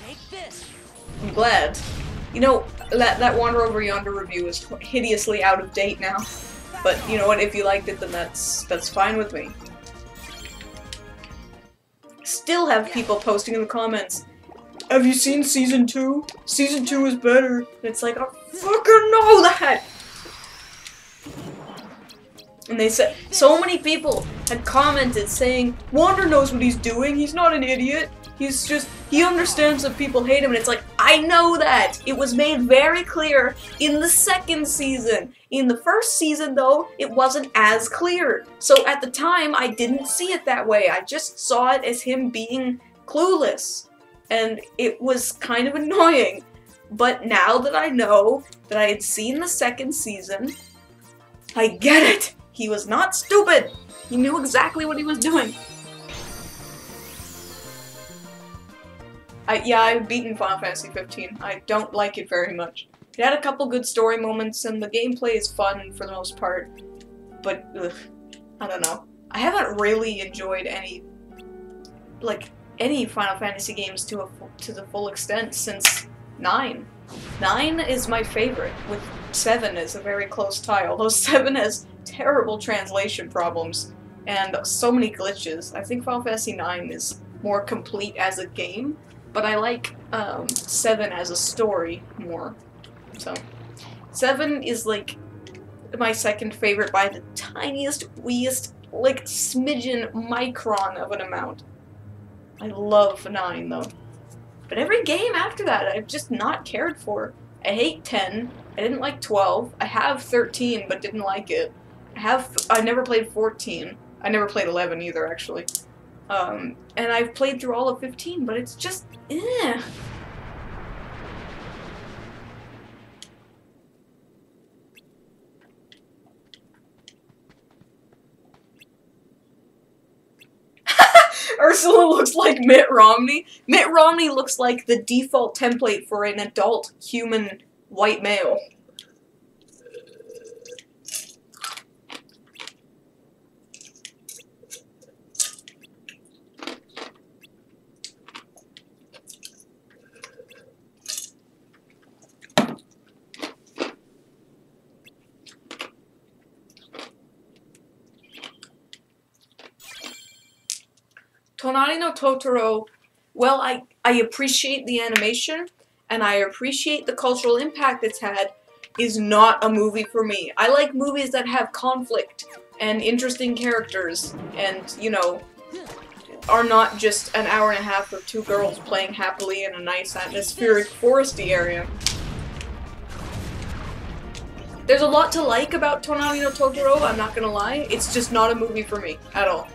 Take this. I'm glad. You know, that Wander Over Yonder review is hideously out of date now. But you know what, if you liked it, then that's fine with me. Still have people posting in the comments, have you seen Season 2? Season 2 is better. And it's like, I fucking know that! And they said, so many people had commented saying, Wander knows what he's doing, he's not an idiot. He's just, he understands that people hate him, and it's like, I know that! It was made very clear in the second season. In the first season, though, it wasn't as clear. So at the time, I didn't see it that way. I just saw it as him being clueless. And it was kind of annoying. But now that I know that I had seen the second season, I get it! He was not stupid! He knew exactly what he was doing. Yeah, I've beaten Final Fantasy 15. I don't like it very much. It had a couple good story moments, and the gameplay is fun for the most part. But, ugh, I don't know. I haven't really enjoyed any Final Fantasy games to the full extent since 9. 9 is my favorite, with 7 is a very close tie, although 7 has terrible translation problems and so many glitches. I think Final Fantasy 9 is more complete as a game, but I like 7 as a story more. So 7 is like my second favorite by the tiniest, weest, like smidgen micron of an amount. I love 9 though. But every game after that I've just not cared for. I hate 10. I didn't like 12. I have 13 but didn't like it. I never played 14. I never played 11 either actually. And I've played through all of 15, but it's just eh. Ursula looks like Mitt Romney. Mitt Romney looks like the default template for an adult human white male. Tonari no Totoro, well, I appreciate the animation, and I appreciate the cultural impact it's had, is not a movie for me. I like movies that have conflict, and interesting characters, and, you know, are not just an hour and a half of two girls playing happily in a nice atmospheric foresty area. There's a lot to like about Tonari no Totoro, I'm not gonna lie, it's just not a movie for me, at all.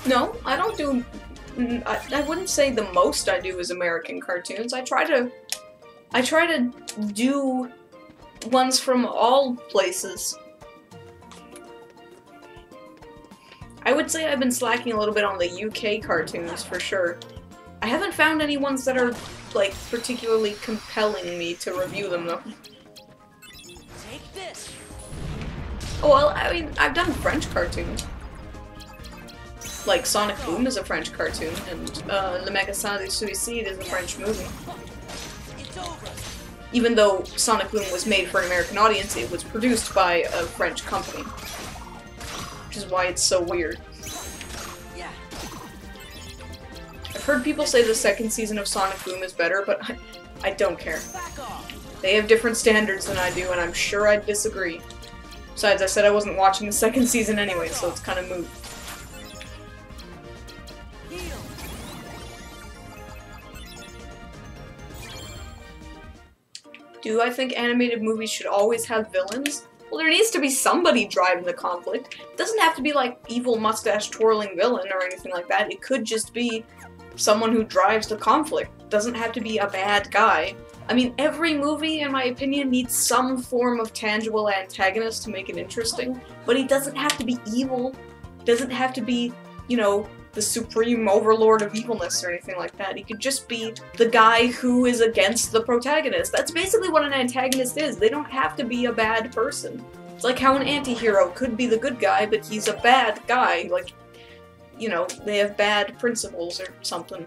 No, I don't do... I wouldn't say the most I do is American cartoons. I try to do ones from all places. I would say I've been slacking a little bit on the UK cartoons, for sure. I haven't found any ones that are, like, particularly compelling me to review them, though. Take this. Oh, well, I mean, I've done French cartoons. Like, Sonic Boom is a French cartoon, and Le Magasin des Suicides is a French movie. It's over. Even though Sonic Boom was made for an American audience, it was produced by a French company. Which is why it's so weird. Yeah. I've heard people say the second season of Sonic Boom is better, but I don't care. Back off. They have different standards than I do, and I'm sure I'd disagree. Besides, I said I wasn't watching the second season anyway, so it's kind of moot. Heal. Do I think animated movies should always have villains? Well, there needs to be somebody driving the conflict. It doesn't have to be like evil mustache-twirling villain or anything like that. It could just be someone who drives the conflict. It doesn't have to be a bad guy. I mean, every movie, in my opinion, needs some form of tangible antagonist to make it interesting, but he doesn't have to be evil. He doesn't have to be, you know, the supreme overlord of evilness or anything like that. He could just be the guy who is against the protagonist. That's basically what an antagonist is. They don't have to be a bad person. It's like how an anti-hero could be the good guy, but he's a bad guy. Like, you know, they have bad principles or something.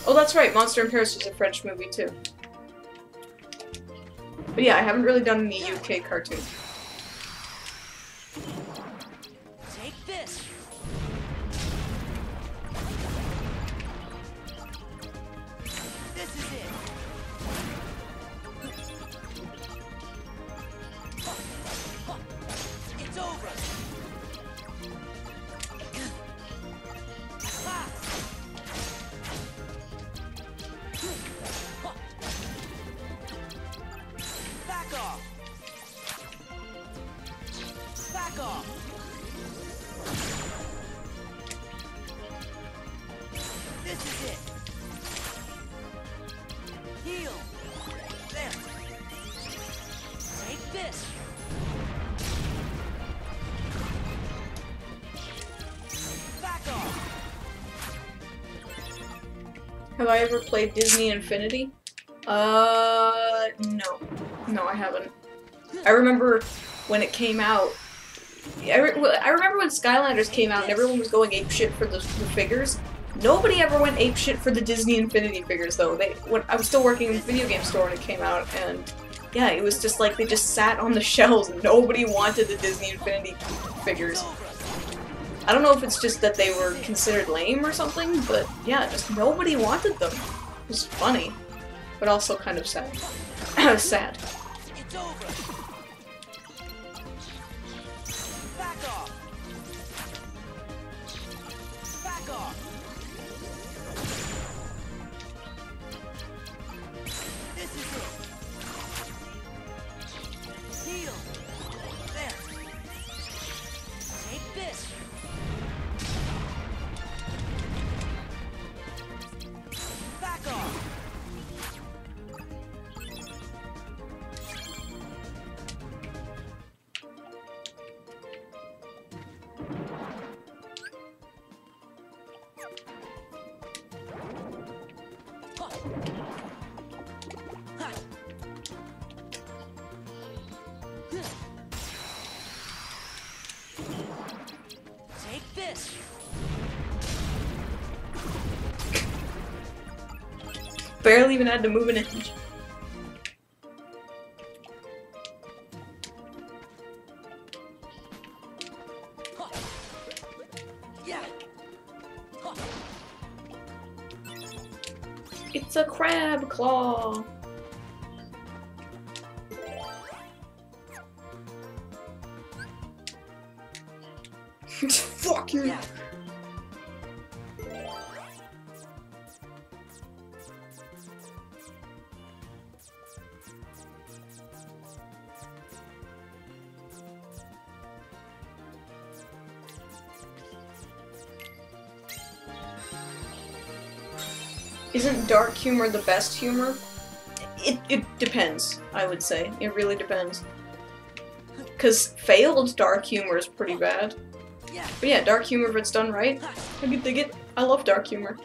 Oh, that's right, Monster in Paris was a French movie too. But yeah, I haven't really done any UK cartoons. Take this. This is it. It's over. Ha! Back off. Back off. This is it. Heal. There. Take this. Back off. Have I ever played Disney Infinity? No. No, I haven't. I remember when it came out. I remember when Skylanders came out and everyone was going apeshit for the figures. Nobody ever went apeshit for the Disney Infinity figures, though. I was still working in the video game store when it came out, and yeah, it was just like they just sat on the shelves and nobody wanted the Disney Infinity figures. I don't know if it's just that they were considered lame or something, but yeah, just nobody wanted them. It was funny, but also kind of sad. Sad. It's over. Back off. Back off. This is it. Heal. There. Take this. Back off. Take this. Barely even had to move an inch. Yeah. It's a crab claw. Fuck you. Yeah. Isn't dark humor the best humor? It depends, I would say. It really depends. Because failed dark humor is pretty bad. But yeah, dark humor if it's done right, I can dig it. I love dark humor.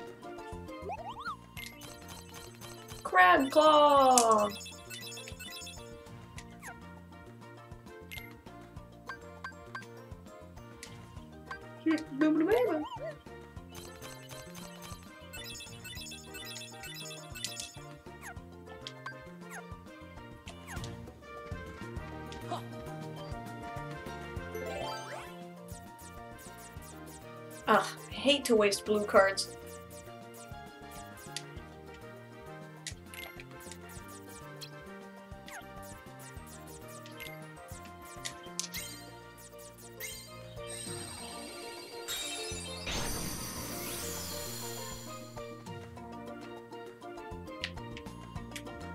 Crab Claw! Ugh, I hate to waste blue cards.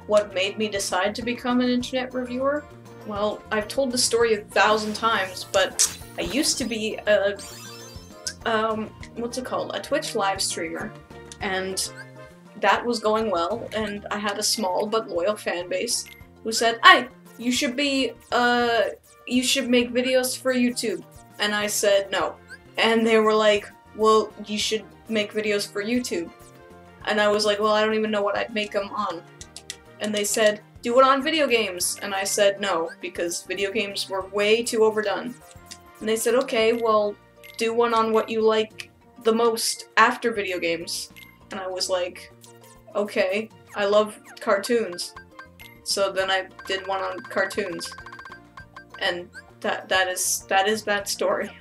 What made me decide to become an internet reviewer? Well, I've told the story 1,000 times, but I used to be a what's it called? A Twitch live streamer, and that was going well, and I had a small but loyal fan base who said, "Hey, you should make videos for YouTube." And I said no. And they were like, "Well, you should make videos for YouTube." And I was like, "Well, I don't even know what I'd make them on." And they said, "Do it on video games." And I said no, because video games were way too overdone. And they said, "Okay, well, do one on what you like the most after video games." And I was like, okay, I love cartoons. So then I did one on cartoons. And that is that story.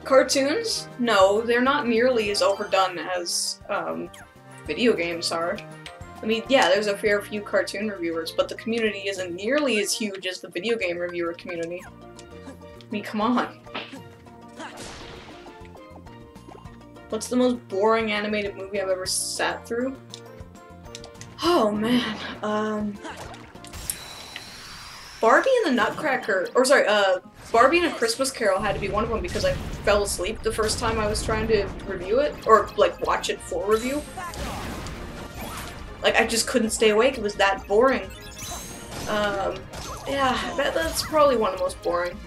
Cartoons? No, they're not nearly as overdone as video games are. I mean, yeah, there's a fair few cartoon reviewers, but the community isn't nearly as huge as the video game reviewer community. I mean, come on. What's the most boring animated movie I've ever sat through? Oh, man. Barbie and the Nutcracker, or sorry, Barbie and a Christmas Carol had to be one of them because I fell asleep the first time I was trying to review it, or like watch it for review. Like I just couldn't stay awake, it was that boring. Yeah, that's probably one of the most boring.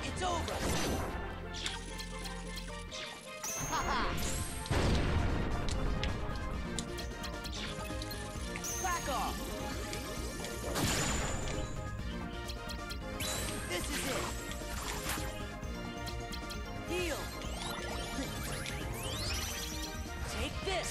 It's over. Back off. This is it. Heal. Take this.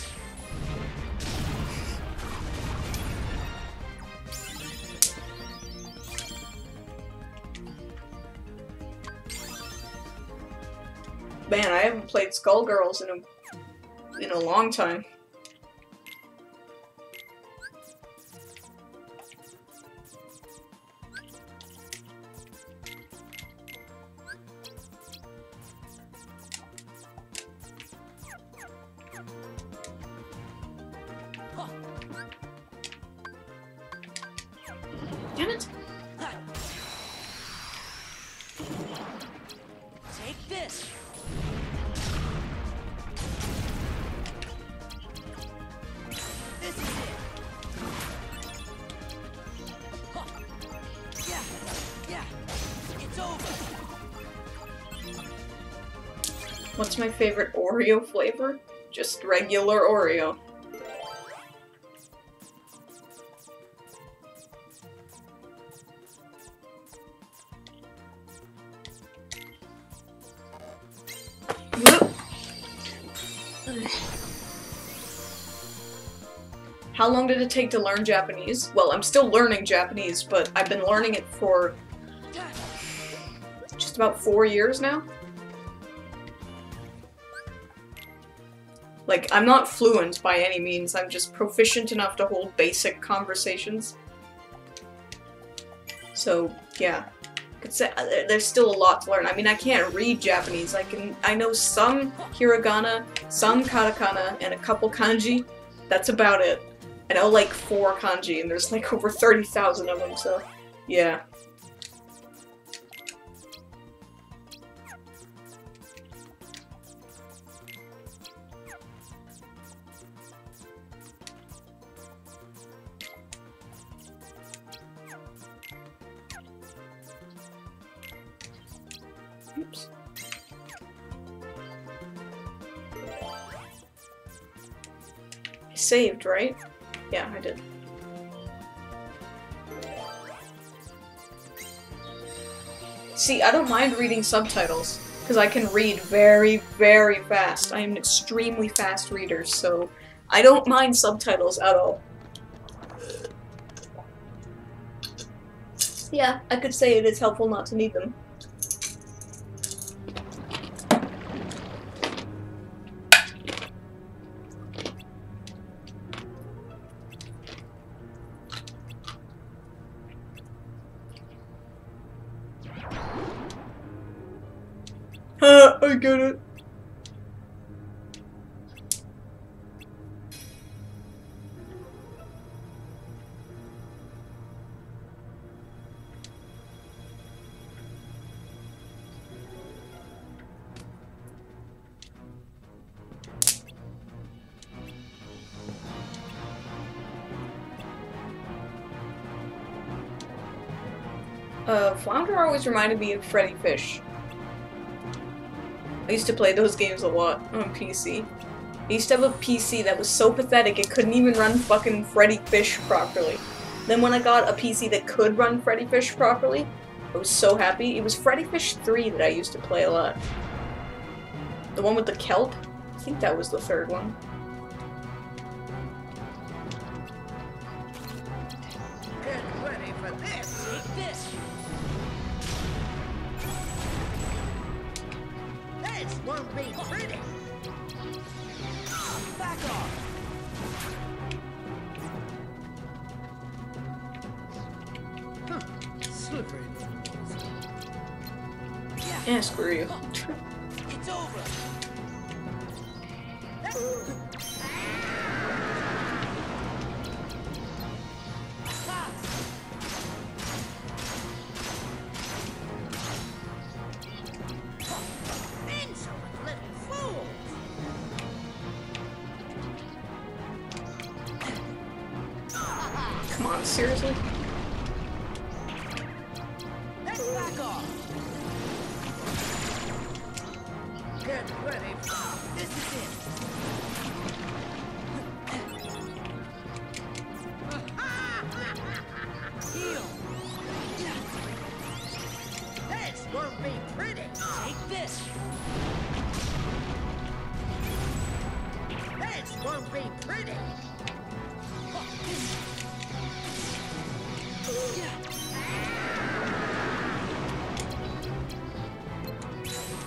Man, I haven't played Skullgirls in a long time. Damn it! Take this. What's my favorite Oreo flavor? Just regular Oreo. How long did it take to learn Japanese? Well, I'm still learning Japanese, but I've been learning it for just about 4 years now. Like, I'm not fluent by any means, I'm just proficient enough to hold basic conversations. So, yeah. I could say there's still a lot to learn. I mean, I can't read Japanese. I know some hiragana, some katakana, and a couple kanji. That's about it. I know like 4 kanji, and there's like over 30,000 of them, so yeah. Oops. I saved, right? Yeah, I did. See, I don't mind reading subtitles, because I can read very, very fast. I am an extremely fast reader, so I don't mind subtitles at all. Yeah, I could say it is helpful not to need them. I get it. Flounder always reminded me of Freddy Fish. I used to play those games a lot on PC. I used to have a PC that was so pathetic it couldn't even run fucking Freddy Fish properly. Then when I got a PC that could run Freddy Fish properly, I was so happy. It was Freddy Fish 3 that I used to play a lot. The one with the kelp? I think that was the 3rd one. Get ready for this. Take this. This won't be pretty. Back off. Slippery. Yeah, screw you. It's over. Come on, seriously? Back off. Get ready. This is it. Heal. This won't be pretty. Take this. This won't be pretty.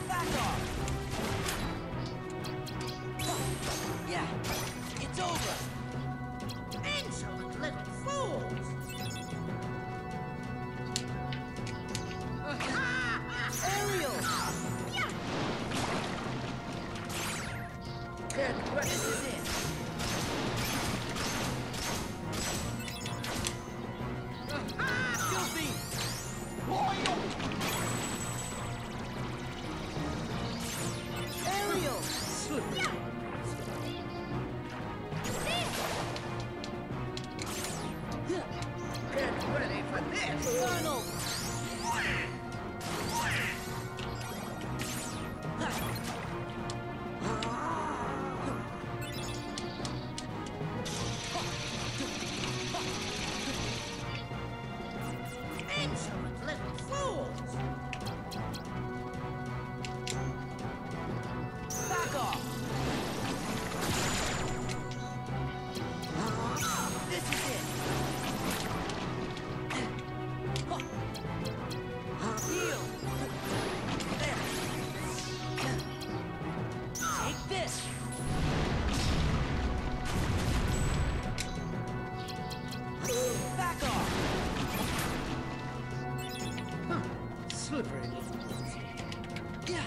Back off. Yeah, it's over. Insolent little fools. Ariel. Get ready. This is it. Ariel! Get ready for this! Arnold! Slippery little fools. Yeah.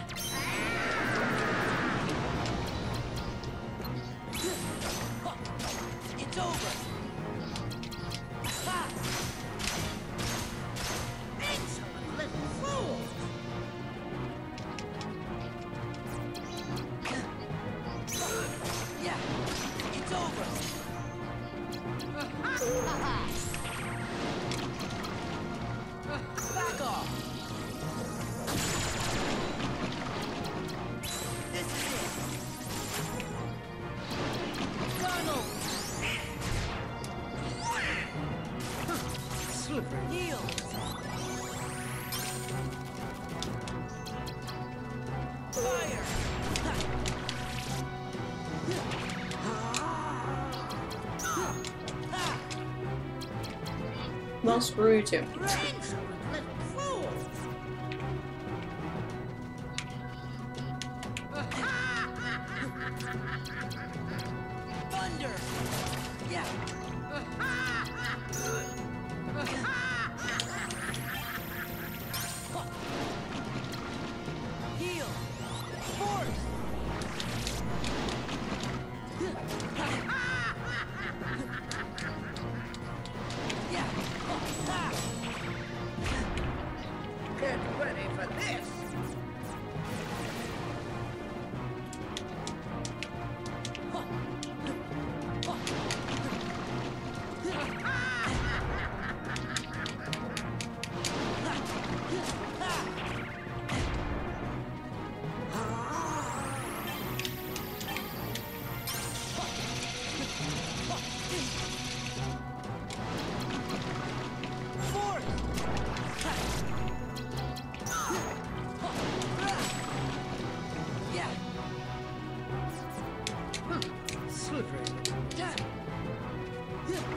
It's over. Ha! Insolent little fools. Yeah. It's over. Back off. This is it. Donald. Slippery. Heal. Fire. Well, screw you too. Insolent little fools. Thunder. Yeah. Heal. Force. Yeah. Get ready for this. Yeah. Slippery.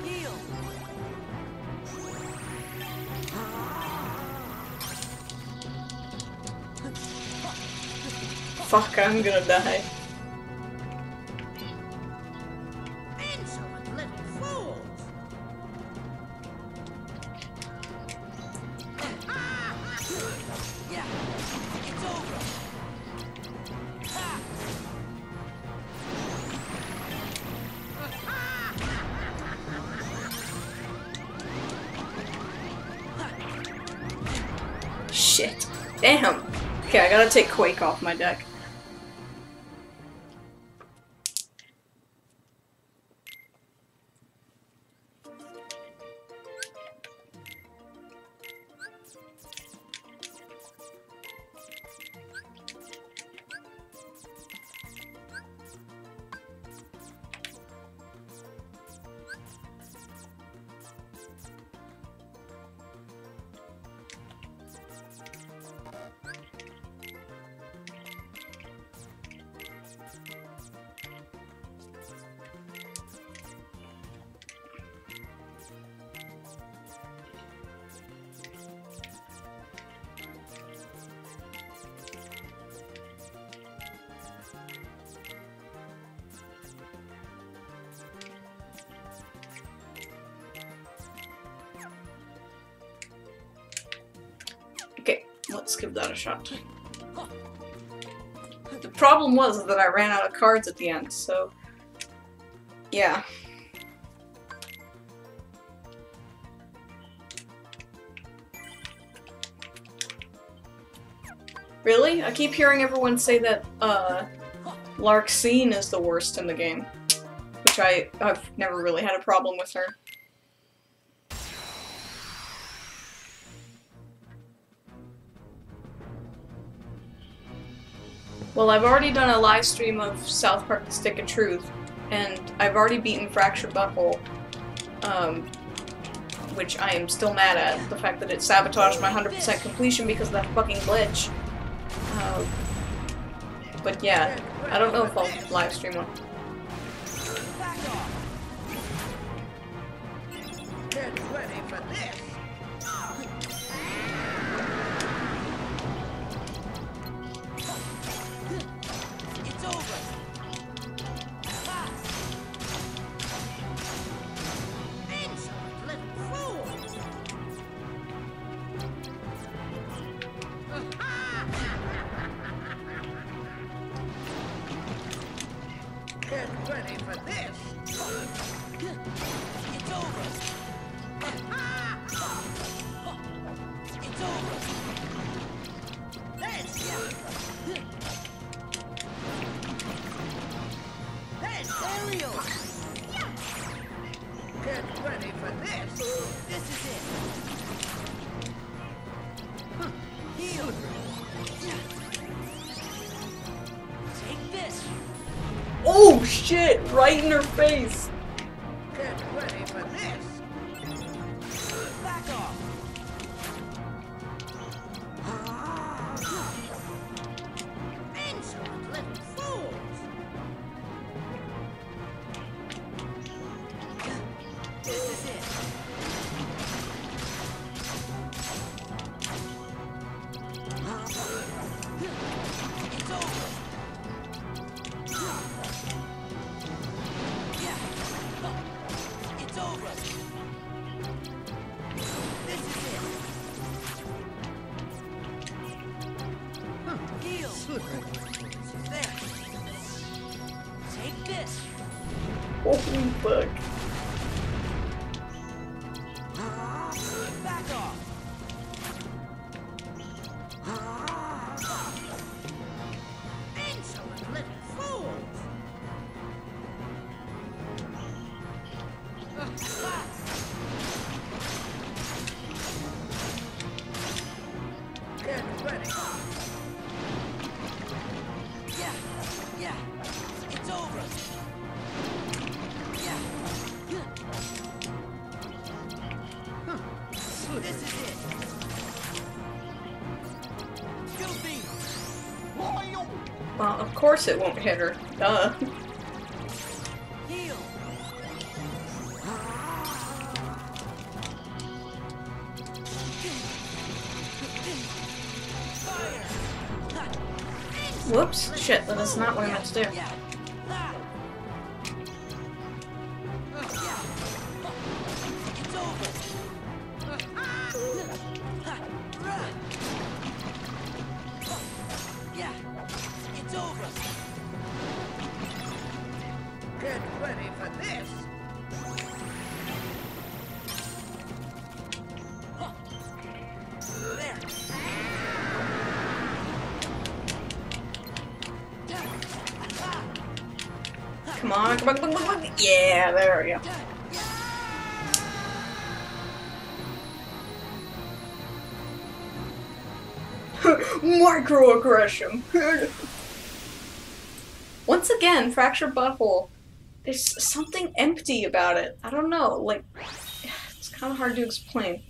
Heal. Fuck, I'm gonna die. Insolent little fools. Yeah. It's over. Ha! Shit. Damn. Okay, I gotta take Quake off my deck. Okay, let's give that a shot. The problem was that I ran out of cards at the end, so yeah. Really? I keep hearing everyone say that Larxene is the worst in the game, which I've never really had a problem with her. Well, I've already done a live stream of South Park: The Stick of Truth, and I've already beaten Fractured Butthole, which I am still mad at, the fact that it sabotaged my 100% completion because of that fucking glitch. But yeah, I don't know if I'll live stream one. Back off. Get ready for this. It's over. Ha! Insolent little fools. shit! Right in her face! Get ready for this! Back off! Insolent little fools! This is it. It's over. Yeah. It's over. This is it. Heal. There. Take this. Holy fuck. Back off. Insolent little fools! Get ready! Yeah. Yeah. It's over. Yeah. This is it. Goofy. Well, of course it won't hit her. Duh. Heal. Fire. Whoops. Shit, that is not what I meant to do. Yeah. Ah. Yeah. It's over. Yeah. It's over. Get ready for this! There. Come on, come on, come on, come on. Yeah, there we go. Microaggression. Once again, fractured butthole. There's something empty about it. I don't know, like, it's kind of hard to explain.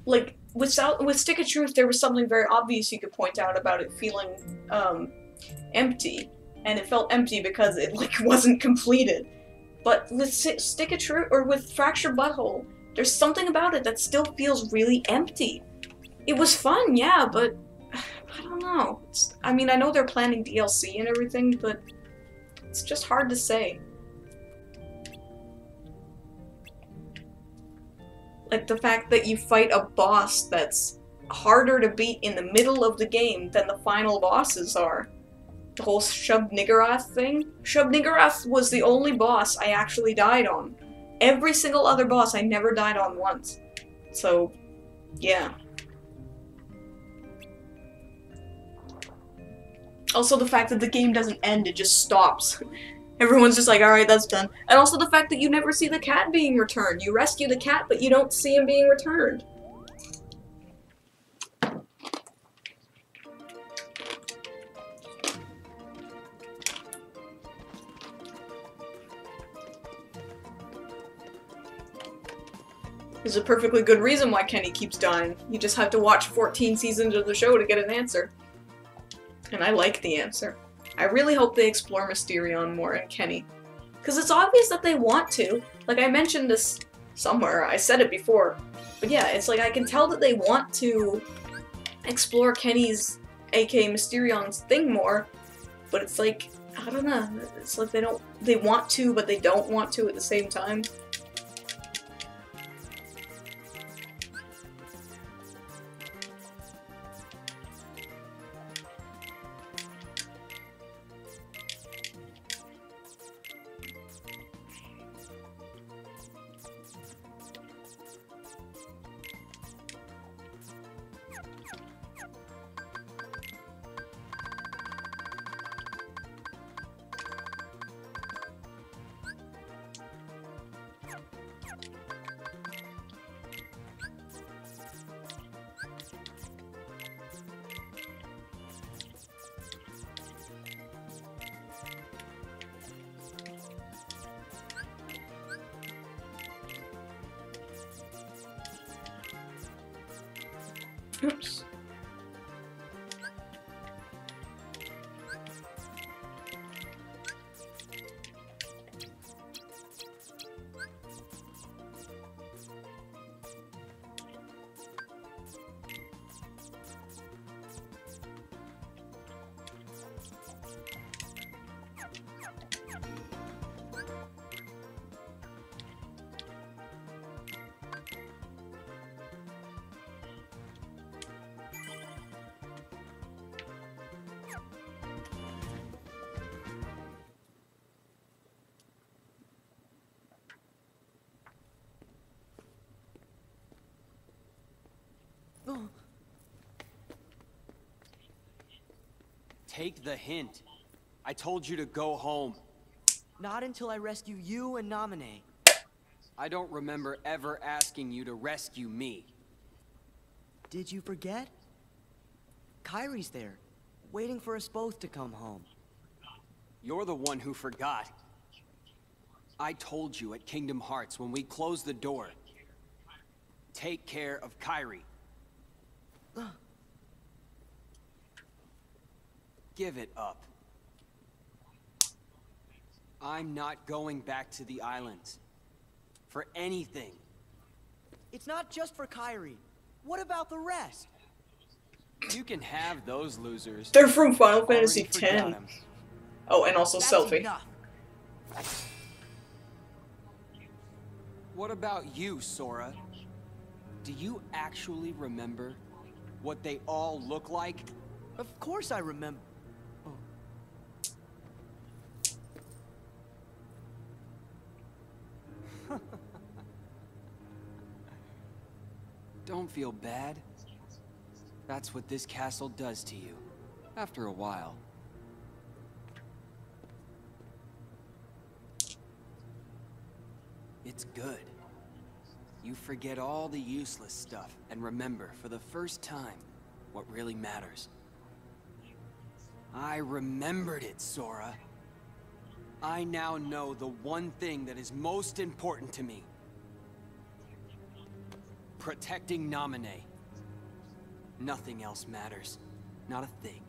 Like, with Stick of Truth, there was something very obvious you could point out about it feeling, empty. And it felt empty because it, like, wasn't completed. But with Stick of Truth, or with Fractured Butthole, there's something about it that still feels really empty. It was fun, yeah, but I don't know. I mean, I know they're planning DLC and everything, but it's just hard to say. Like the fact that you fight a boss that's harder to beat in the middle of the game than the final bosses are. The whole Shub-Niggurath thing. Shub-Niggurath was the only boss I actually died on. Every single other boss I never died on once. So, yeah. Also the fact that the game doesn't end, it just stops. Everyone's just like, alright, that's done. And also the fact that you never see the cat being returned. You rescue the cat, but you don't see him being returned. There's a perfectly good reason why Kenny keeps dying. You just have to watch 14 seasons of the show to get an answer. And I like the answer. I really hope they explore Mysterion more and Kenny. Because it's obvious that they want to. Like, I mentioned this somewhere, I said it before. But yeah, it's like I can tell that they want to explore Kenny's, aka Mysterion's, thing more. But it's like, I don't know. It's like they want to, but they don't want to at the same time. Oops. Take the hint. I told you to go home. Not until I rescue you and Naminé. I don't remember ever asking you to rescue me. Did you forget? Kyrie's there, waiting for us both to come home. You're the one who forgot. I told you at Kingdom Hearts when we closed the door. Take care of Kyrie. Give it up. I'm not going back to the islands. For anything. It's not just for Kyrie. What about the rest? You can have those losers. They're from Final Already Fantasy forgot X. 'em. Oh, and also That's Selfie. enough. What about you, Sora? Do you actually remember what they all look like? Of course I remember. Don't feel bad. That's what this castle does to you, after a while. It's good. You forget all the useless stuff and remember, for the first time, what really matters. I remembered it, Sora. I now know the one thing that is most important to me. Protecting Naminé. Nothing else matters. Not a thing.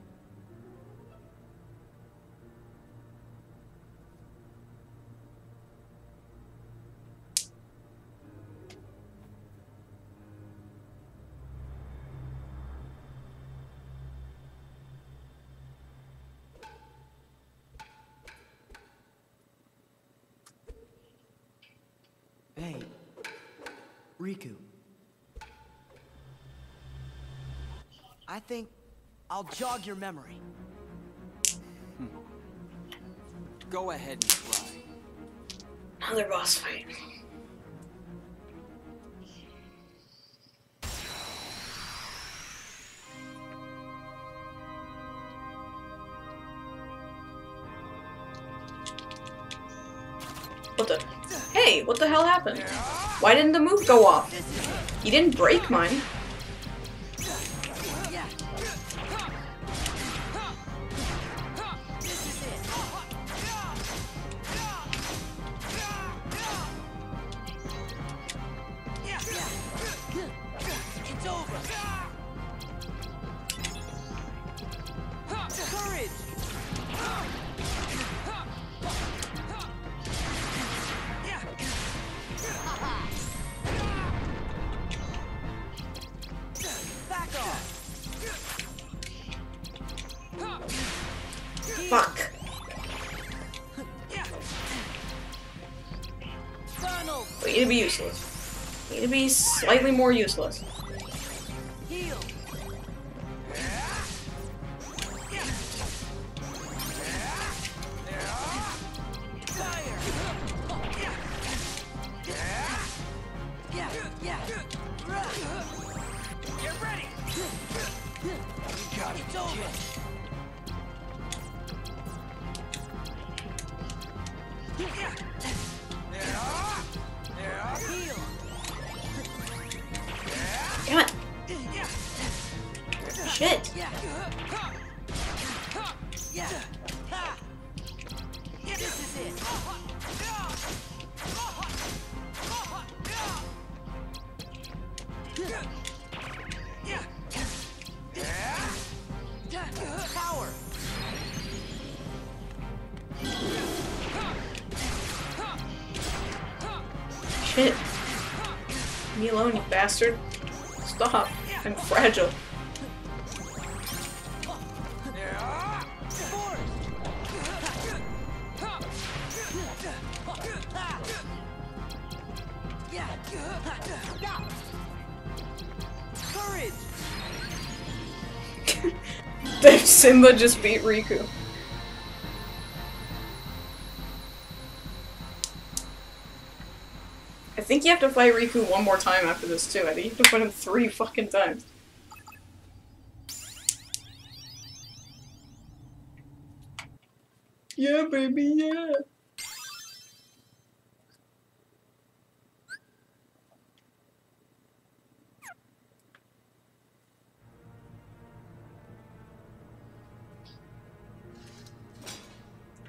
Hey, Riku. I think I'll jog your memory. Go ahead and try. Another boss fight. What the? Hey, what the hell happened? Why didn't the move go off? He didn't break mine. It's over. Courage. Back off. Fuck. Donald. We need to be useless. We need to be slightly more useless. Heal. Fire. Yeah. Get ready. You got it. It's over. Heal. Damn it. Shit. Yeah. Ha. This is it. Shit. Leave me alone, you bastard. Stop. I'm fragile. Courage! Did Simba just beat Riku? I think you have to fight Riku one more time after this too. I think you have to fight him 3 fucking times. Yeah, baby, yeah.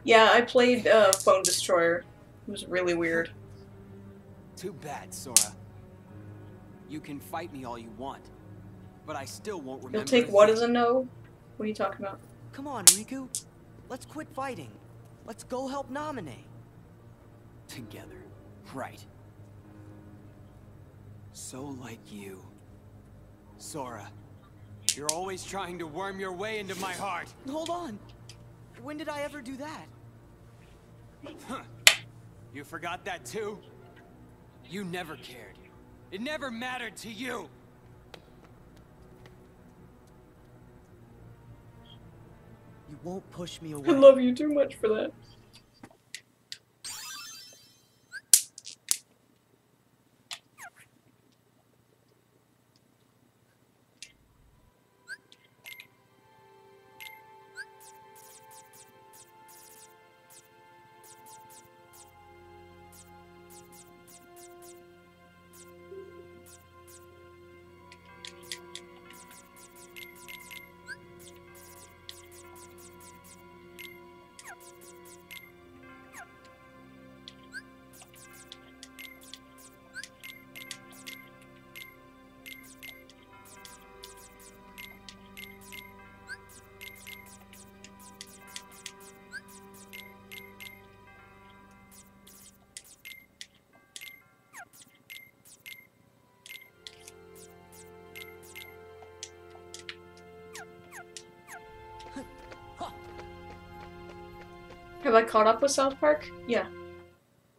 Yeah, I played Phone Destroyer. It was really weird. Too bad, Sora. You can fight me all you want, but I still won't remember. You'll take what as a no? What are you talking about? Come on, Riku. Let's quit fighting. Let's go help Naminé. Together, right? So like you, Sora. You're always trying to worm your way into my heart. Hold on. When did I ever do that? Huh. You forgot that too? You never cared. It never mattered to you. You won't push me I away. love you too much for that. Have I caught up with South Park? Yeah.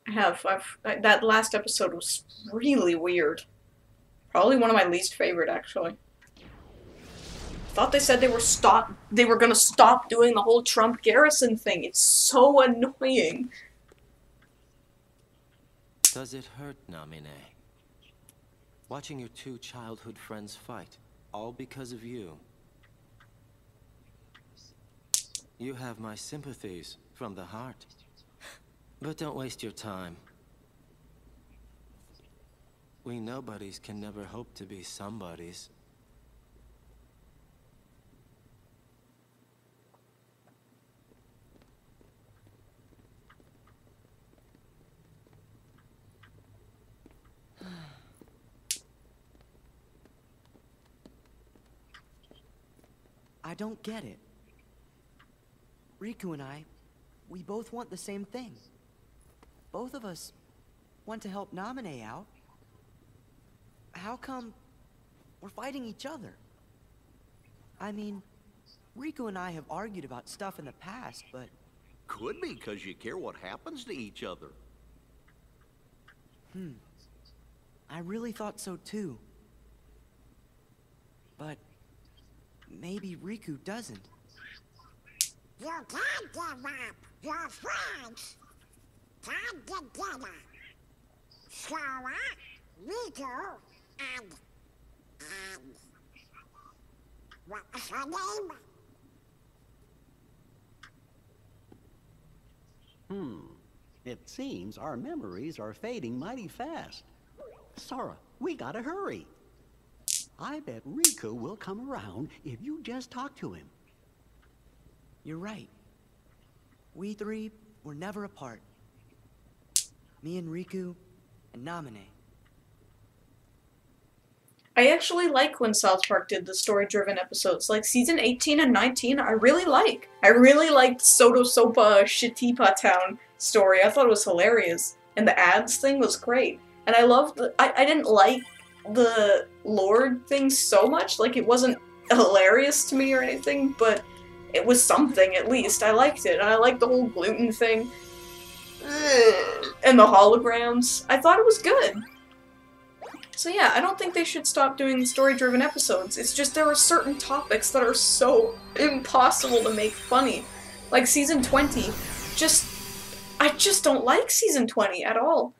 I have. That last episode was really weird. Probably one of my least favorite, actually. Thought they said they were gonna stop doing the whole Trump Garrison thing. It's so annoying. Does it hurt, Naminé? Watching your 2 childhood friends fight, all because of you. You have my sympathies from the heart. But don't waste your time. We nobodies can never hope to be somebodies. I don't get it. Riku and I, we both want the same thing. Both of us want to help Naminé out. How come we're fighting each other? I mean, Riku and I have argued about stuff in the past, but... Could be because you care what happens to each other. I really thought so too. But maybe Riku doesn't. You can't give up your friends. Time together. Sora, Riku, and what was her name? It seems our memories are fading mighty fast. Sora, we gotta hurry. I bet Riku will come around if you just talk to him. You're right. We 3 were never apart. Me and Riku and Naminé. I actually like when South Park did the story-driven episodes, like season 18 and 19. I really like. I really liked Soto Sopa Shitipa Town story. I thought it was hilarious, and the ads thing was great. And I loved I didn't like the Lord thing so much, like it wasn't hilarious to me or anything, but it was something at least. I liked it, and I liked the whole gluten thing. And the holograms. I thought it was good. So yeah, I don't think they should stop doing story-driven episodes. It's just there are certain topics that are so impossible to make funny. Like Season 20. I just don't like Season 20 at all.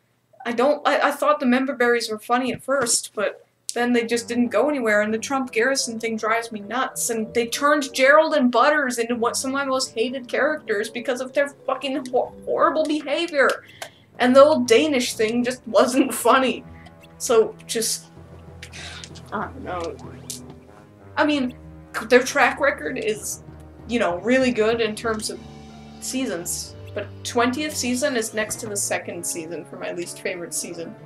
I thought the member berries were funny at first, but then they just didn't go anywhere, and the Trump Garrison thing drives me nuts, and they turned Gerald and Butters into some of my most hated characters because of their fucking horrible behavior. And the old Danish thing just wasn't funny. So, just... I don't know. I mean, their track record is, you know, really good in terms of seasons. But 20th season is next to the 2nd season for my least favorite season.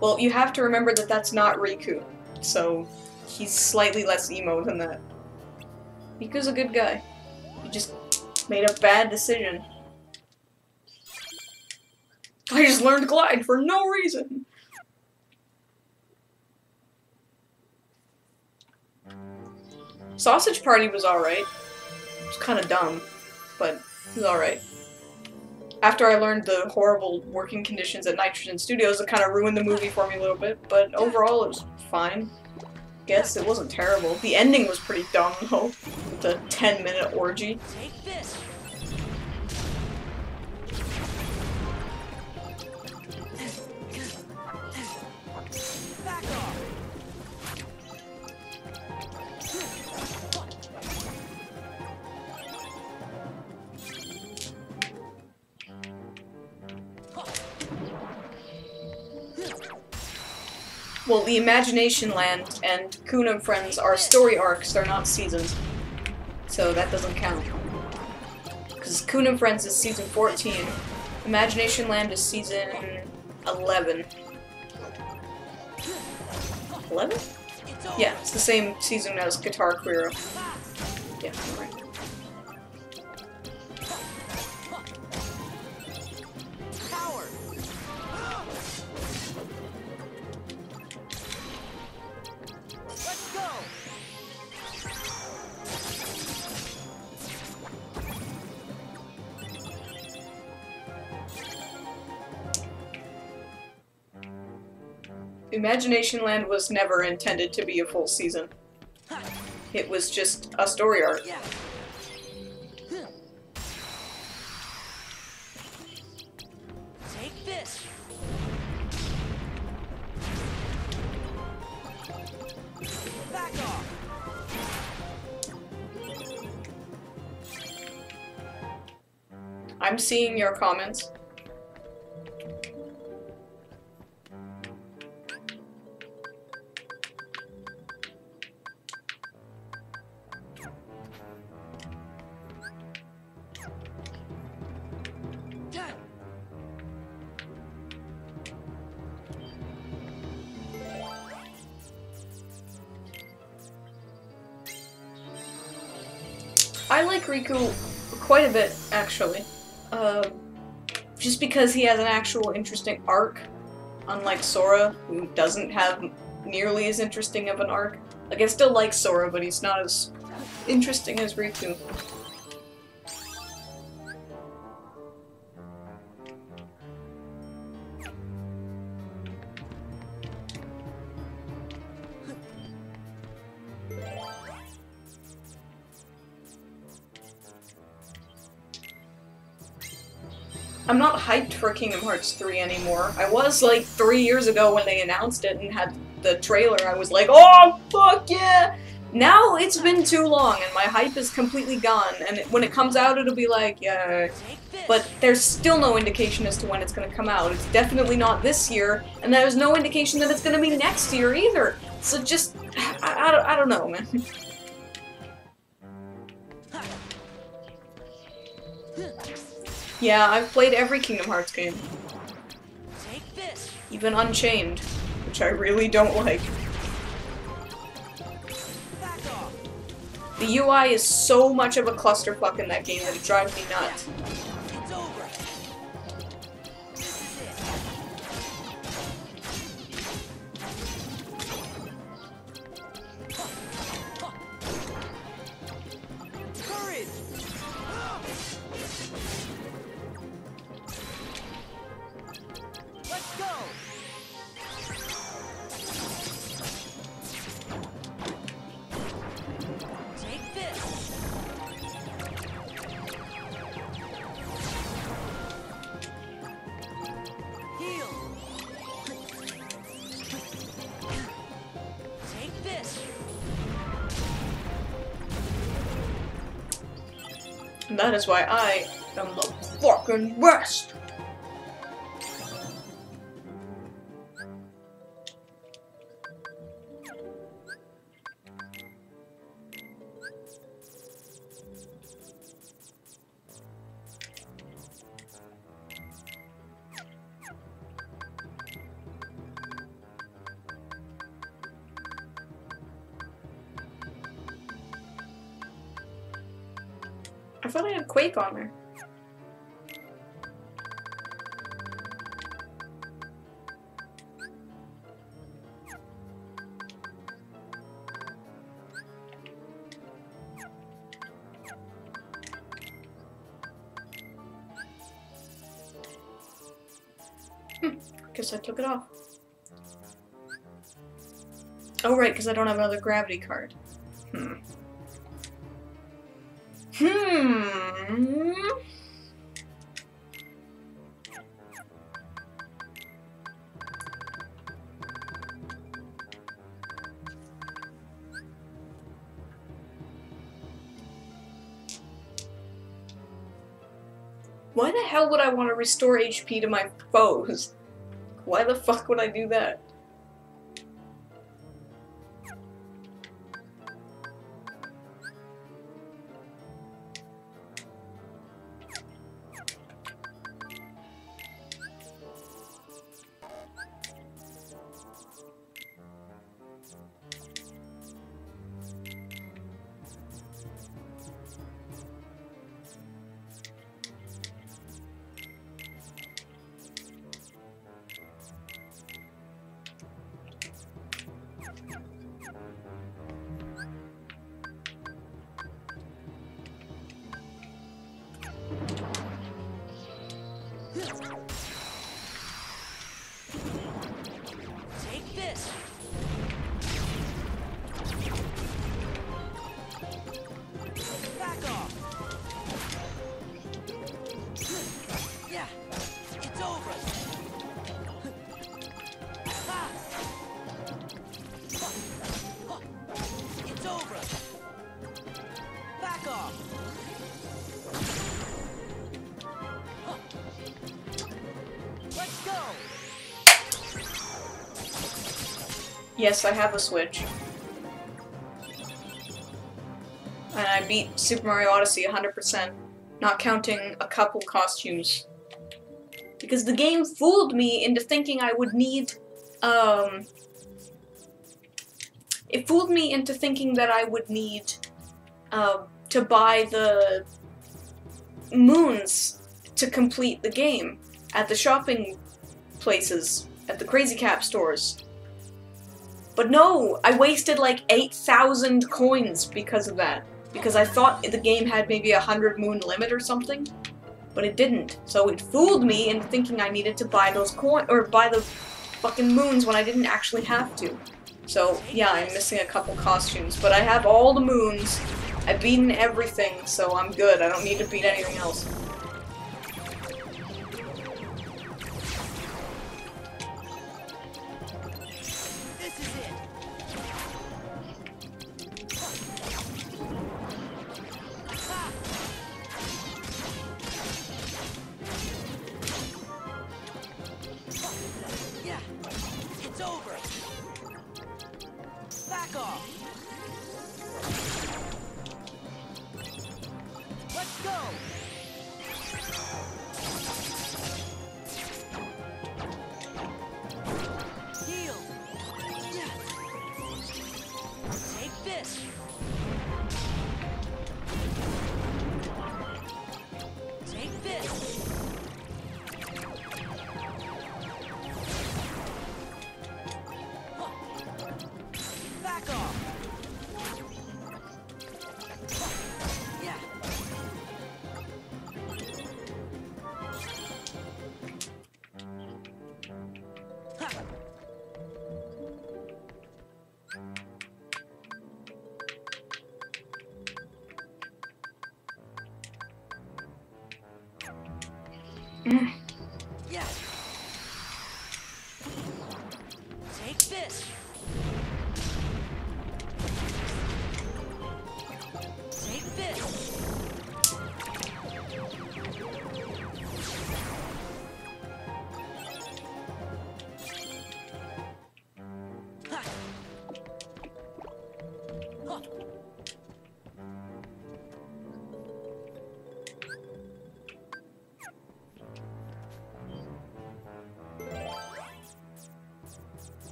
Well, you have to remember that that's not Riku, so he's slightly less emo than that. Riku's a good guy. He just made a bad decision. I just learned to glide for no reason! Sausage Party was alright. It was kinda dumb, but it was alright. After I learned the horrible working conditions at Nitrogen Studios, it kinda ruined the movie for me a little bit, but overall it was fine. Guess it wasn't terrible. The ending was pretty dumb though, with the 10-minute orgy. Take this. Back off. Well, the Imagination Land and Kun and Friends are story arcs, they're not seasons. So that doesn't count. Because Kun and Friends is season 14. Imagination Land is season 11. 11? Yeah, it's the same season as Guitar Hero. Yeah, alright. Imagination Land was never intended to be a full season. It was just a story arc. Yeah. Take this. Back off. I'm seeing your comments. I like Riku quite a bit, actually. Just because he has an actual interesting arc, unlike Sora, who doesn't have nearly as interesting of an arc. Like, I still like Sora, but he's not as interesting as Riku. I'm not hyped for Kingdom Hearts 3 anymore. I was like 3 years ago when they announced it and had the trailer. I was like, oh, fuck yeah! Now it's been too long and my hype is completely gone. And when it comes out, it'll be like, yeah. But there's still no indication as to when it's going to come out. It's definitely not this year, and there's no indication that it's going to be next year either. So just, I don't know, man. Yeah, I've played every Kingdom Hearts game. Take this. Even Unchained, which I really don't like. Back off. The UI is so much of a clusterfuck in that game that it drives me nuts. It's over. This is it. Courage. Let's go. Take this. Heal. Take this. And that is why I am the fucking best. I thought I had Quake on there. Guess I took it off. Oh right, because I don't have another gravity card. Why the hell would I want to restore HP to my foes? Why the fuck would I do that? Take this. Back off. Yeah, it's over. Ha. It's over. Back off. Let's go. Yes, I have a Switch. And I beat Super Mario Odyssey 100%, not counting a couple costumes. Because the game fooled me into thinking I would need, it fooled me into thinking that I would need, to buy the moons to complete the game at the shopping places, at the Crazy Cap stores. But no, I wasted like 8,000 coins because of that. Because I thought the game had maybe a 100 moon limit or something, but it didn't. So it fooled me into thinking I needed to buy those coins, or buy the fucking moons when I didn't actually have to. So yeah, I'm missing a couple costumes, but I have all the moons. I've beaten everything, so I'm good. I don't need to beat anything else. This is it. Ha. Yeah, it's over. Back off. Let's go. Yeah. Take this. Take this. Ha. Huh.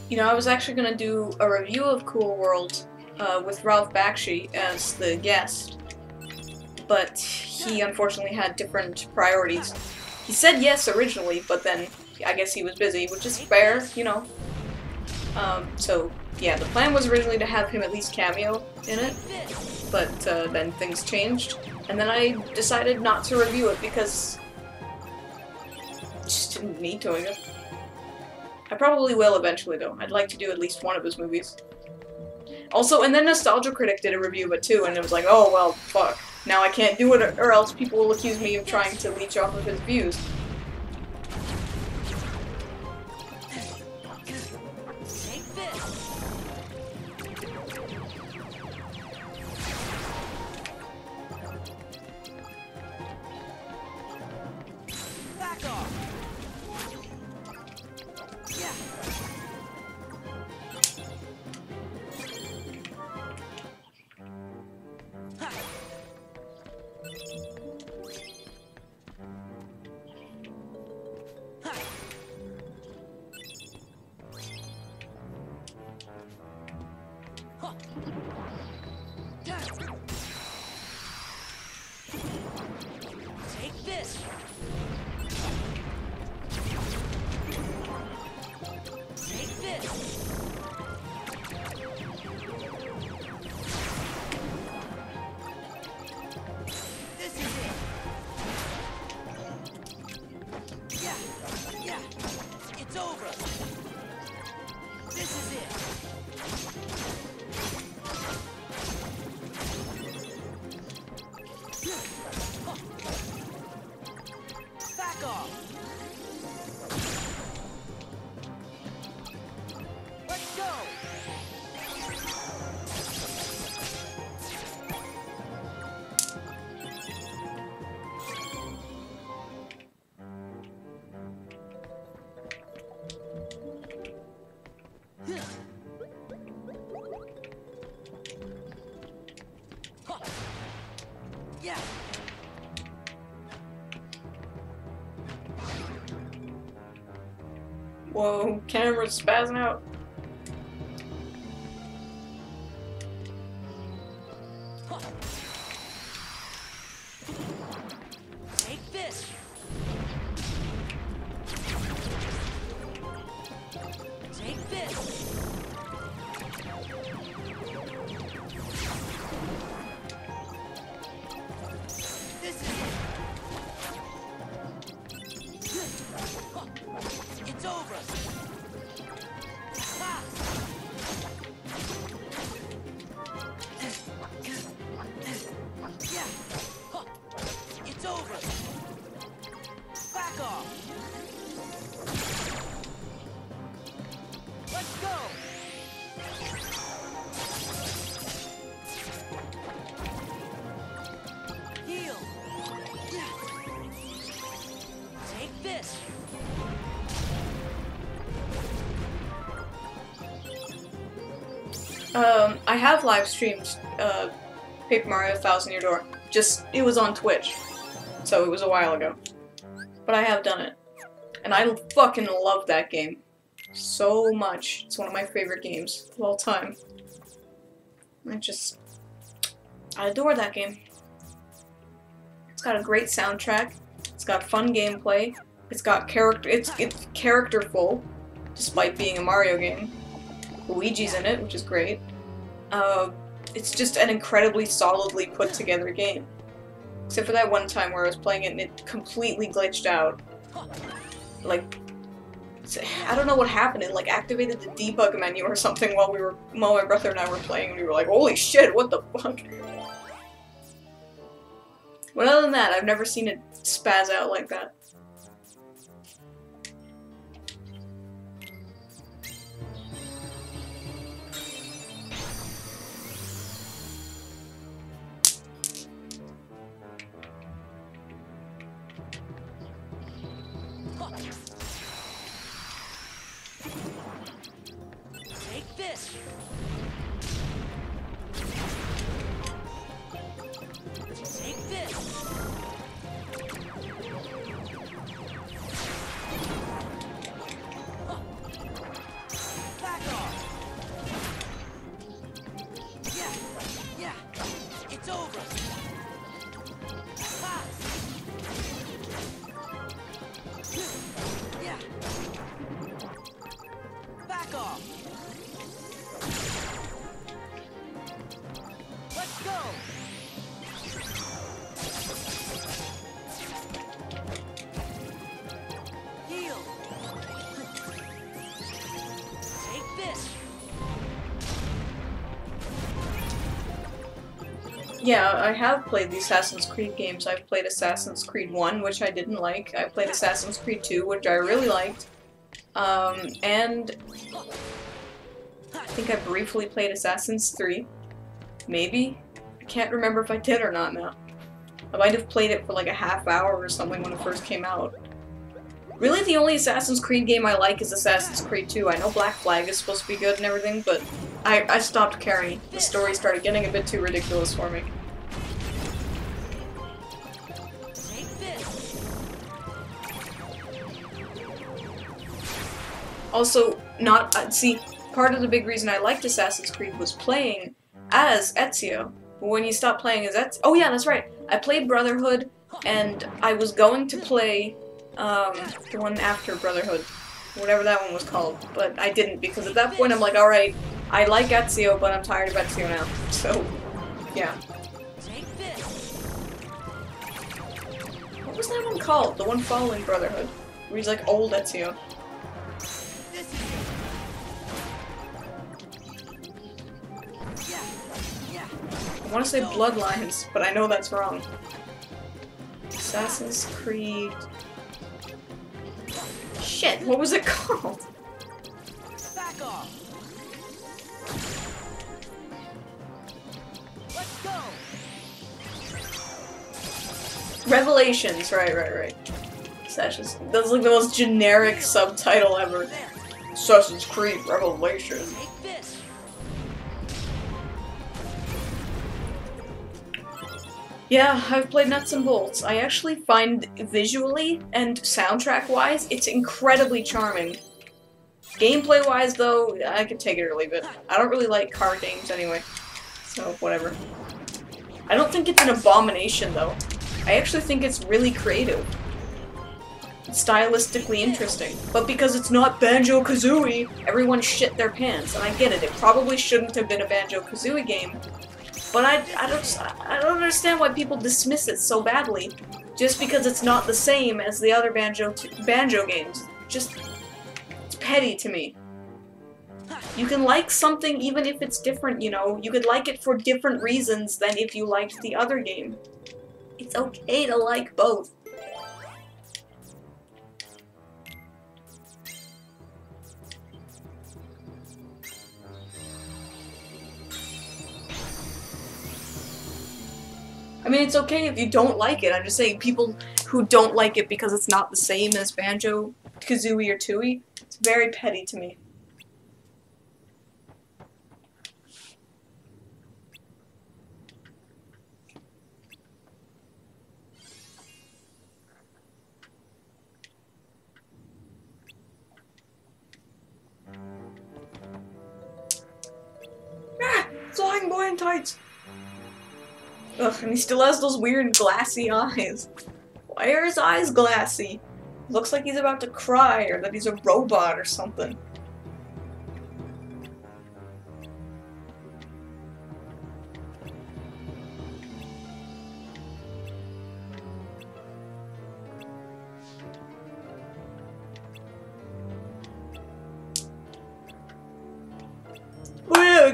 You know, I was actually gonna do a review of Cool World with Ralph Bakshi as the guest, but he unfortunately had different priorities. He said yes originally, but then I guess he was busy, which is fair, you know. So yeah, the plan was originally to have him at least cameo in it, but then things changed, and then I decided not to review it because I just didn't need to, I guess. I probably will eventually, though. I'd like to do at least one of his movies. Also, and then Nostalgia Critic did a review of it too, and it was like, oh, well, fuck. Now I can't do it, or else people will accuse me of trying to leech off of his views. Take this. Back off. Yeah. Ha. Ha. Huh. Yeah. Take this. Take this. This is it. Yeah, yeah. It's over. This is it. Huh. Back off. Let's go! Huh. Yeah. Whoa, camera's spazzing out. Huh. Take this. Take this. This is it. Huh. It's over. Ha. Yeah. Huh. It's over. Back off. Let's go. Heal. Yeah. Take this. I have live streamed Paper Mario 1000 Year Door. Just, it was on Twitch. So it was a while ago. But I have done it. And I fucking love that game. So much. It's one of my favorite games of all time. I adore that game. It's got a great soundtrack. It's got fun gameplay. It's got character. It's characterful, despite being a Mario game. Luigi's in it, which is great. It's just an incredibly solidly put together game. Except for that one time where I was playing it and it completely glitched out. Like, I don't know what happened. It like activated the debug menu or something while my brother and I were playing, and we were like, "Holy shit! What the fuck?" But other than that, I've never seen it spaz out like that. Take this. Take this. Back off. Yeah. It's over. Ha. Yeah. Back off. Let's go. Heal. Take this. Yeah, I have played the Assassin's Creed games. I've played Assassin's Creed 1, which I didn't like. I played Assassin's Creed 2, which I really liked. And I think I briefly played Assassin's 3. Maybe? I can't remember if I did or not now. I might have played it for like a half hour or something when it first came out. Really, the only Assassin's Creed game I like is Assassin's Creed 2. I know Black Flag is supposed to be good and everything, but I stopped caring. The story started getting a bit too ridiculous for me. Take this. Also, see, part of the big reason I liked Assassin's Creed was playing as Ezio. But when you stop playing as Ezio... Oh yeah, that's right. I played Brotherhood, and I was going to play the one after Brotherhood. Whatever that one was called. But I didn't, because at that point I'm like, alright, I like Ezio, but I'm tired of Ezio now. So, yeah. Take this. What was that one called? The one following Brotherhood. Where he's like old Ezio. This is Yeah. I want to say Bloodlines, but I know that's wrong. Assassin's Creed... Shit, what was it called? Back off. Let's go. Revelations, right. That's like the most generic subtitle ever. There. Assassin's Creed Revelations. Take this. Yeah, I've played Nuts and Bolts. I actually find visually and soundtrack-wise, it's incredibly charming. Gameplay-wise, though, I could take it or leave it. I don't really like car games anyway, so whatever. I don't think it's an abomination, though. I actually think it's really creative. It's stylistically interesting. But because it's not Banjo-Kazooie, everyone shit their pants, and I get it. It probably shouldn't have been a Banjo-Kazooie game, but I don't understand why people dismiss it so badly, just because it's not the same as the other Banjo games. Just, it's petty to me. You can like something even if it's different, you know. You could like it for different reasons than if you liked the other game. It's okay to like both. I mean, it's okay if you don't like it. I'm just saying people who don't like it because it's not the same as Banjo-Kazooie or Tooie, it's very petty to me. Ah! Flying boy in tights! Ugh, and he still has those weird glassy eyes. Why are his eyes glassy? Looks like he's about to cry or that he's a robot or something.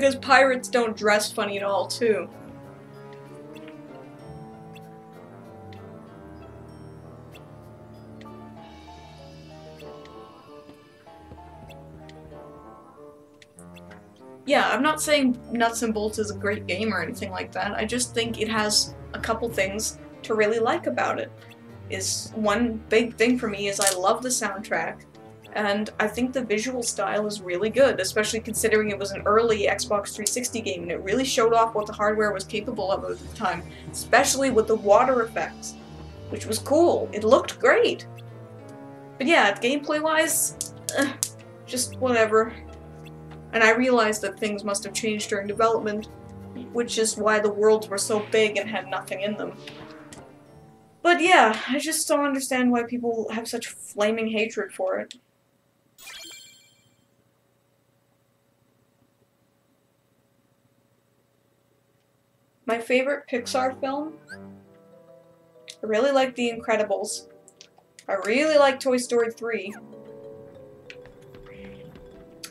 Because pirates don't dress funny at all, too. Yeah, I'm not saying Nuts and Bolts is a great game or anything like that. I just think it has a couple things to really like about it. One big thing for me is I love the soundtrack, and I think the visual style is really good, especially considering it was an early Xbox 360 game, and it really showed off what the hardware was capable of at the time, especially with the water effects, which was cool. It looked great. But yeah, gameplay-wise, just whatever. And I realized that things must have changed during development, which is why the worlds were so big and had nothing in them. But yeah, I just don't understand why people have such flaming hatred for it. My favorite Pixar film? I really like The Incredibles. I really like Toy Story 3.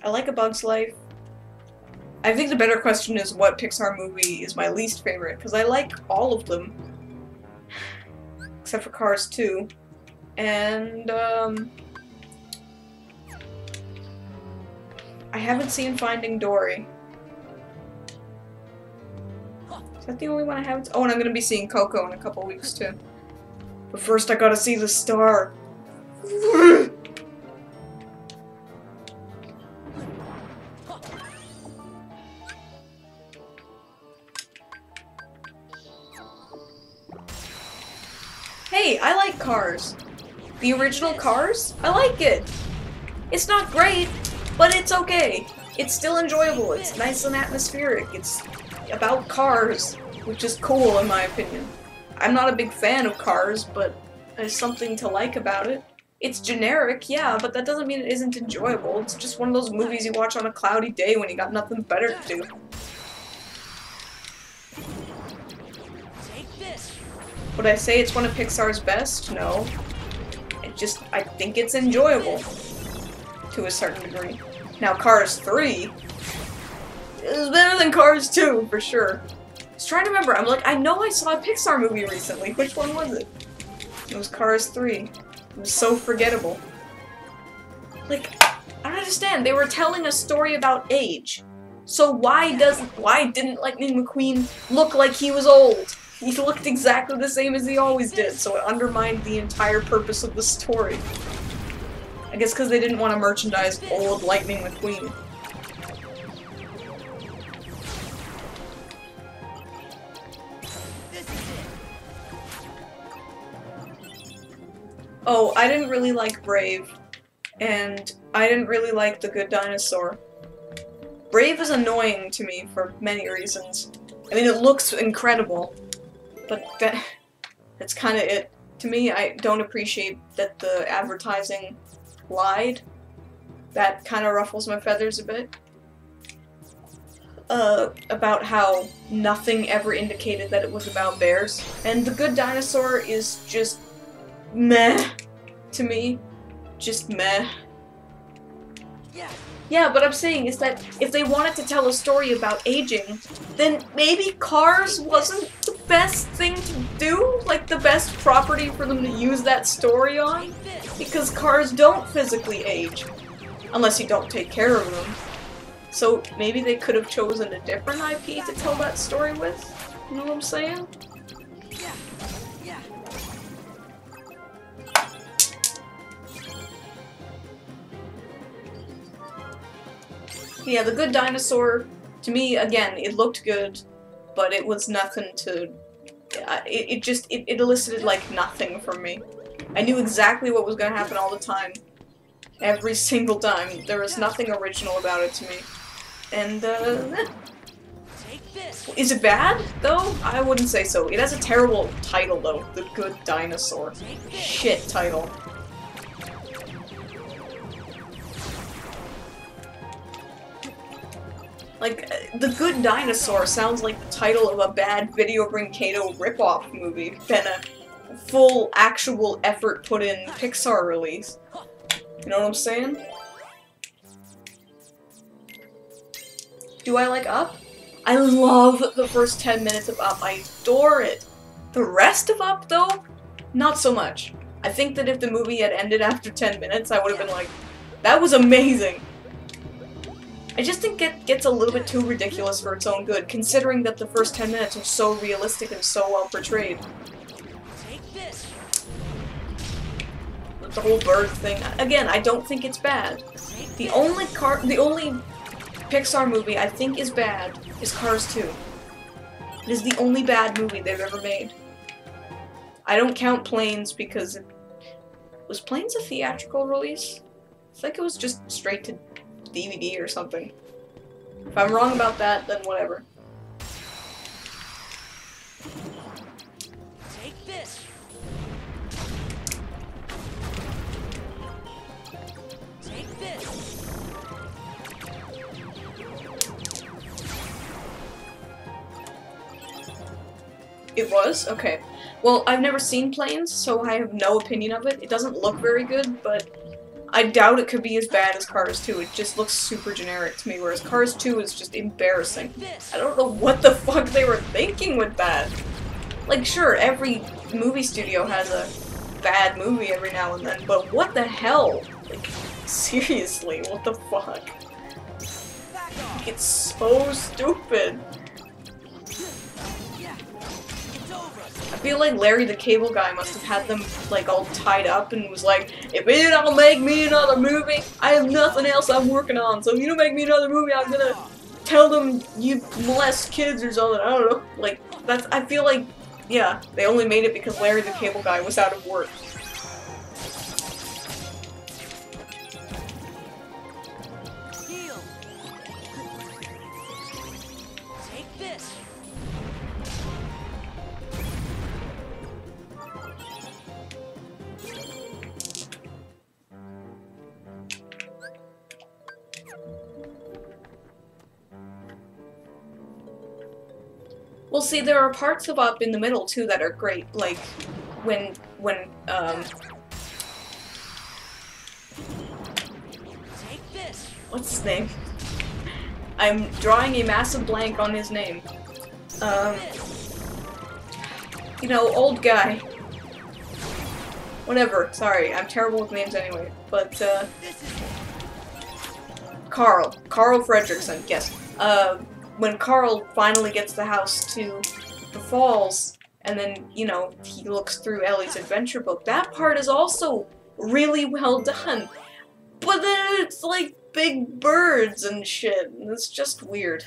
I like A Bug's Life. I think the better question is what Pixar movie is my least favorite, because I like all of them. Except for Cars 2. And, I haven't seen Finding Dory. Is that the only one I haven't? Oh, and I'm gonna be seeing Coco in a couple weeks, too. But first I gotta see the star. Hey, I like Cars. The original Cars? I like it. It's not great, but it's okay. It's still enjoyable. It's nice and atmospheric. It's about cars, which is cool in my opinion. I'm not a big fan of Cars, but there's something to like about it. It's generic, yeah, but that doesn't mean it isn't enjoyable. It's just one of those movies you watch on a cloudy day when you got nothing better to do. Would I say it's one of Pixar's best? No. I think it's enjoyable. To a certain degree. Now, Cars 3 is better than Cars 2, for sure. I was trying to remember, I'm like, I know I saw a Pixar movie recently. Which one was it? It was Cars 3. It was so forgettable. Like, I don't understand. They were telling a story about age. So why didn't Lightning McQueen look like he was old? He looked exactly the same as he always did, so it undermined the entire purpose of the story. I guess because they didn't want to merchandise old Lightning McQueen. Oh, I didn't really like Brave, and I didn't really like The Good Dinosaur. Brave is annoying to me for many reasons. I mean, it looks incredible, but that's kind of it. To me, I don't appreciate that the advertising lied. That kind of ruffles my feathers a bit. About how nothing ever indicated that it was about bears. And The Good Dinosaur is just meh to me. Just meh. Yeah, but I'm saying is that if they wanted to tell a story about aging, then maybe Cars wasn't the best thing to do? Like, the best property for them to use that story on? Because cars don't physically age. Unless you don't take care of them. So maybe they could have chosen a different IP to tell that story with? You know what I'm saying? Yeah, The Good Dinosaur, to me, again, it looked good, but it was nothing to... It elicited, like, nothing from me. I knew exactly what was gonna happen all the time. Every single time. There was nothing original about it to me. And, is it bad, though? I wouldn't say so. It has a terrible title, though. The Good Dinosaur. Shit title. Like, The Good Dinosaur sounds like the title of a bad Video Brinkado ripoff movie than a full, actual effort put in Pixar release. You know what I'm saying? Do I like Up? I love the first 10 minutes of Up. I adore it. The rest of Up, though, not so much. I think that if the movie had ended after 10 minutes, I would have been like, that was amazing. I just think it gets a little bit too ridiculous for its own good, considering that the first 10 minutes are so realistic and so well portrayed. Take this. The whole bird thing. Again, I don't think it's bad. The only Pixar movie I think is bad is Cars 2. It is the only bad movie they've ever made. I don't count Planes because was Planes a theatrical release? I think it was just straight to DVD or something. If I'm wrong about that, then whatever. Take this. Take this. It was? Okay. Well, I've never seen Planes, so I have no opinion of it. It doesn't look very good, but I doubt it could be as bad as Cars 2. It just looks super generic to me, whereas Cars 2 is just embarrassing. I don't know what the fuck they were thinking with that. Like, sure, every movie studio has a bad movie every now and then, but what the hell? Like, seriously, what the fuck? It's so stupid. I feel like Larry the Cable Guy must have had them, like, all tied up and was like, if you don't make me another movie, I have nothing else I'm working on, so if you don't make me another movie, I'm gonna tell them you molest kids or something, I don't know. Like, that's, I feel like, yeah, they only made it because Larry the Cable Guy was out of work. Take this. Well, see, there are parts of Up in the middle, too, that are great, like, when, Take this. what's his name? I'm drawing a massive blank on his name. You know, old guy. Whatever, sorry, I'm terrible with names anyway, but, Carl Fredricksen, yes. When Carl finally gets the house to the falls, and then, you know, he looks through Ellie's adventure book, that part is also really well done. But then it's like big birds and shit, and it's just weird.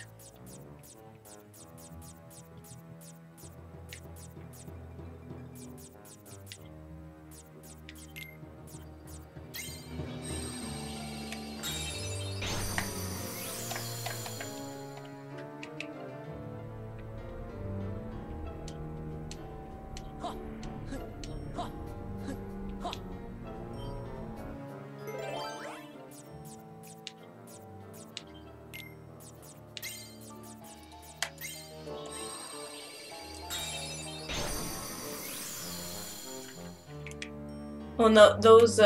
Well, no, those,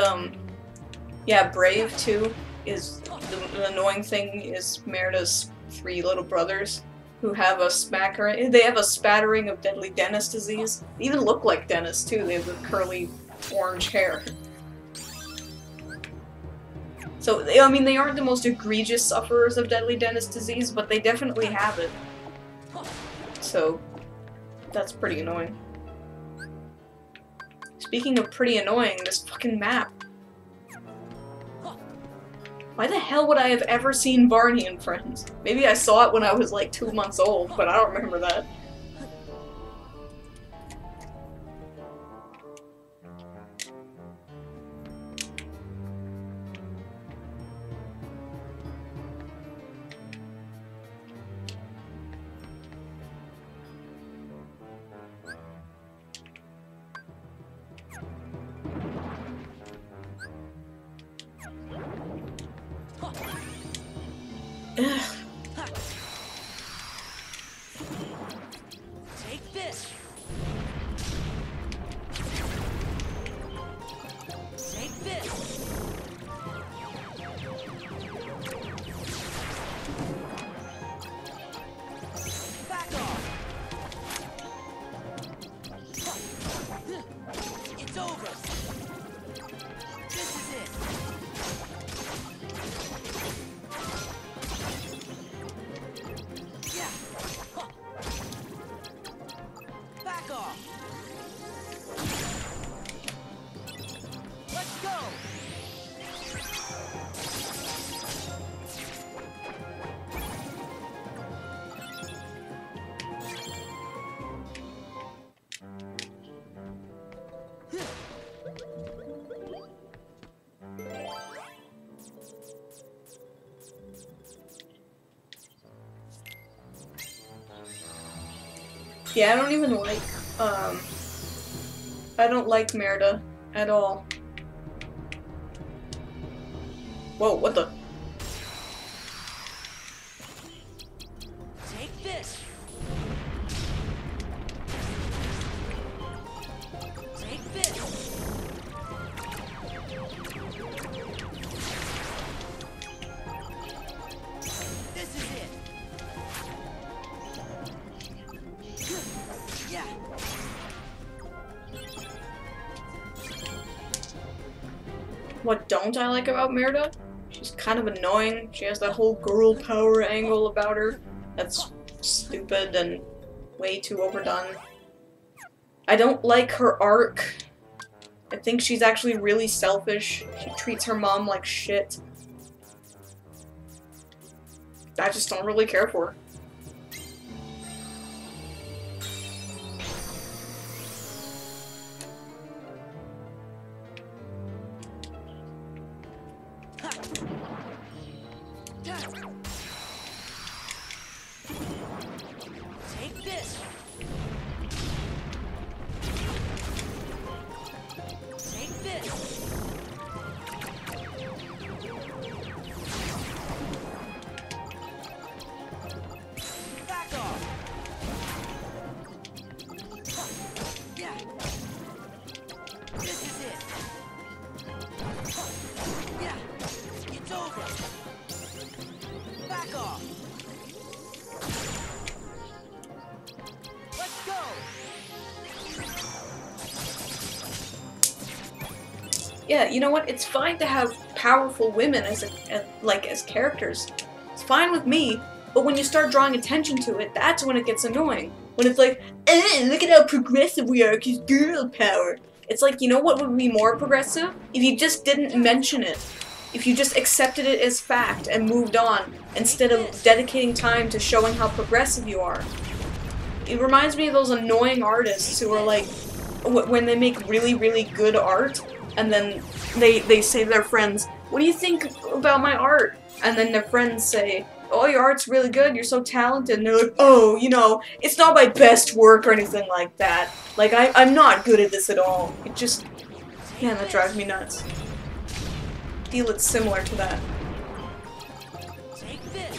yeah, Brave, too, is, the annoying thing is Merida's 3 little brothers, who have a they have a spattering of deadly Dennis disease. They even look like Dennis, too, they have the curly orange hair. So, I mean, they aren't the most egregious sufferers of deadly Dennis disease, but they definitely have it. So, that's pretty annoying. Speaking of pretty annoying, this fucking map. Why the hell would I have ever seen Barney and Friends? Maybe I saw it when I was like 2 months old, but I don't remember that. Ugh. Take this. Take this. Yeah, I don't even like, I don't like Merida at all. Whoa, what the? Take this. Take this. This is it. Yeah. What don't I like about Merida? She's kind of annoying. She has that whole girl power angle about her. That's stupid and way too overdone. I don't like her arc. I think she's actually really selfish. She treats her mom like shit. I just don't really care for her. Take this. Take this. Back off. Yeah. This is it. Yeah. It's over. Back off. Let's go. Yeah, you know what? It's fine to have powerful women as characters. It's fine with me, but when you start drawing attention to it, that's when it gets annoying. When it's like, look at how progressive we are, 'cause girl power. It's like, you know what would be more progressive? If you just didn't mention it. If you just accepted it as fact and moved on, instead of dedicating time to showing how progressive you are. It reminds me of those annoying artists who are like, when they make really, really good art, and then they say to their friends, what do you think about my art? And then their friends say, oh, your art's really good, you're so talented. And they're like, oh, you know, it's not my best work or anything like that. Like, I'm not good at this at all. It just, yeah, that drives me nuts. I feel it's similar to that. Take this.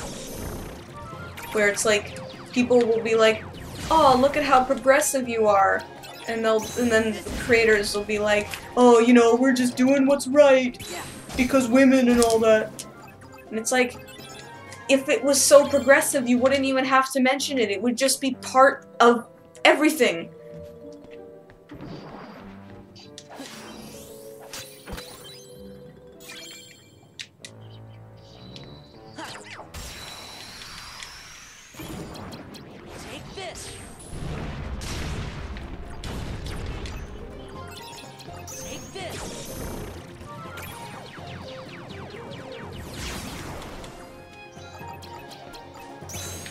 Where it's like, people will be like, oh, look at how progressive you are. And then the creators will be like, oh, you know, we're just doing what's right. Because women and all that. And it's like, if it was so progressive, you wouldn't even have to mention it. It would just be part of everything. Take this. Take this.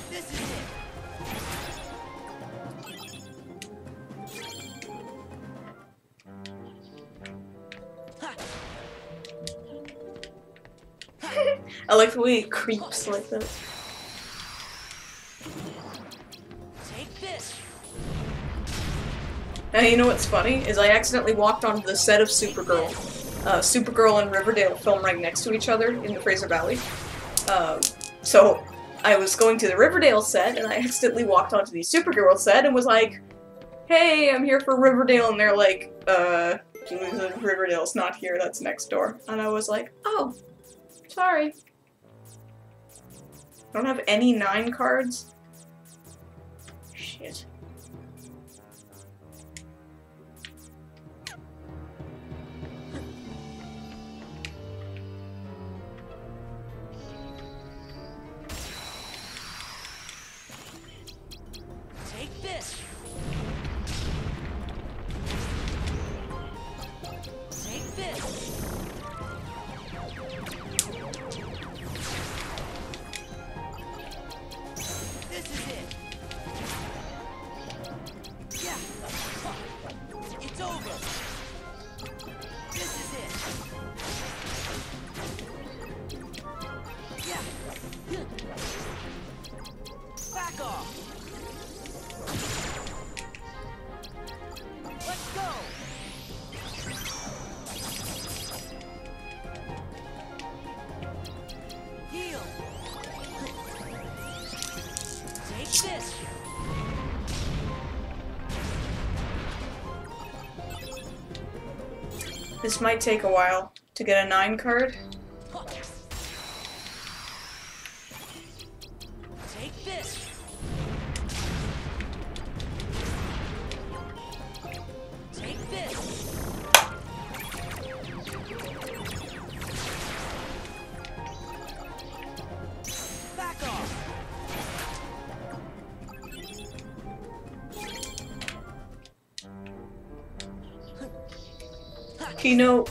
This is it. I like the way it creeps like that. Take this. Now, you know what's funny? Is I accidentally walked onto the set of Supergirl. Supergirl and Riverdale film right next to each other in the Fraser Valley. So, I was going to the Riverdale set, and I accidentally walked onto the Supergirl set and was like, hey, I'm here for Riverdale, and they're like, Riverdale's not here, that's next door. And I was like, oh, sorry. I don't have any 9 cards. Shit. Take this. Take this. Take this. This might take a while to get a 9 card. Take this. Take this. Back off. You know,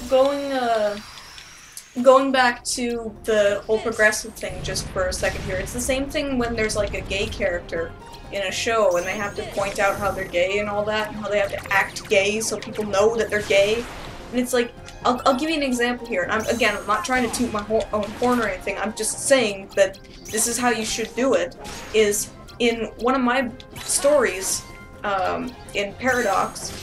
going back to the whole progressive thing just for a second here, it's the same thing when there's like a gay character in a show and they have to point out how they're gay and all that, and how they have to act gay so people know that they're gay. And it's like, I'll give you an example here, and I'm not trying to toot my own horn or anything, I'm just saying that this is how you should do it, is in one of my stories, in Paradox,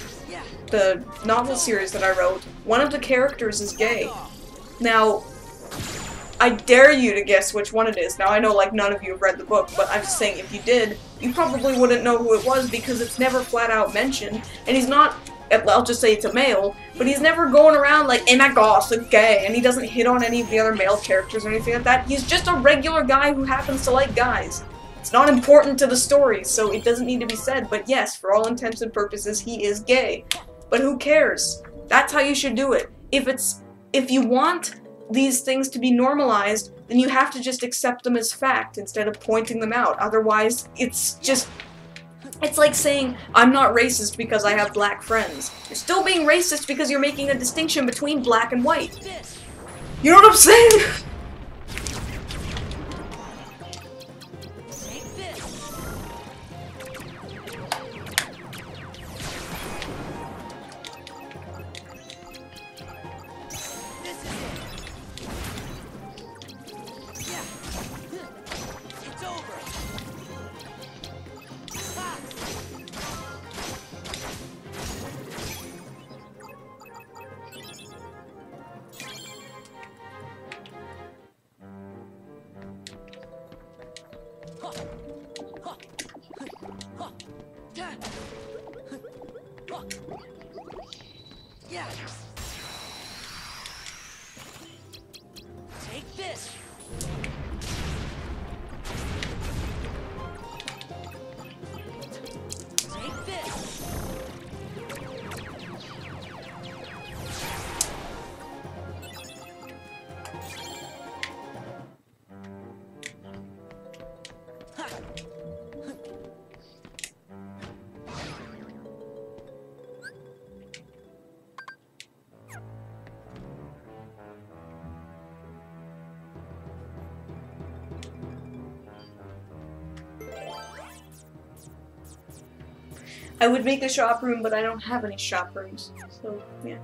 the novel series that I wrote, one of the characters is gay. Now, I dare you to guess which one it is. Now, I know, like, none of you have read the book, but I'm just saying, if you did, you probably wouldn't know who it was because it's never flat out mentioned, and he's not, I'll just say it's a male, but he's never going around like, hey my gosh, it's gay, and he doesn't hit on any of the other male characters or anything like that. He's just a regular guy who happens to like guys. It's not important to the story, so it doesn't need to be said, but yes, for all intents and purposes, he is gay. But who cares? That's how you should do it. If you want these things to be normalized, then you have to just accept them as fact instead of pointing them out. Otherwise, it's like saying, I'm not racist because I have black friends. You're still being racist because you're making a distinction between black and white. You know what I'm saying? Yeah. Take this. Take this. I would make a shop room, but I don't have any shop rooms, so, yeah.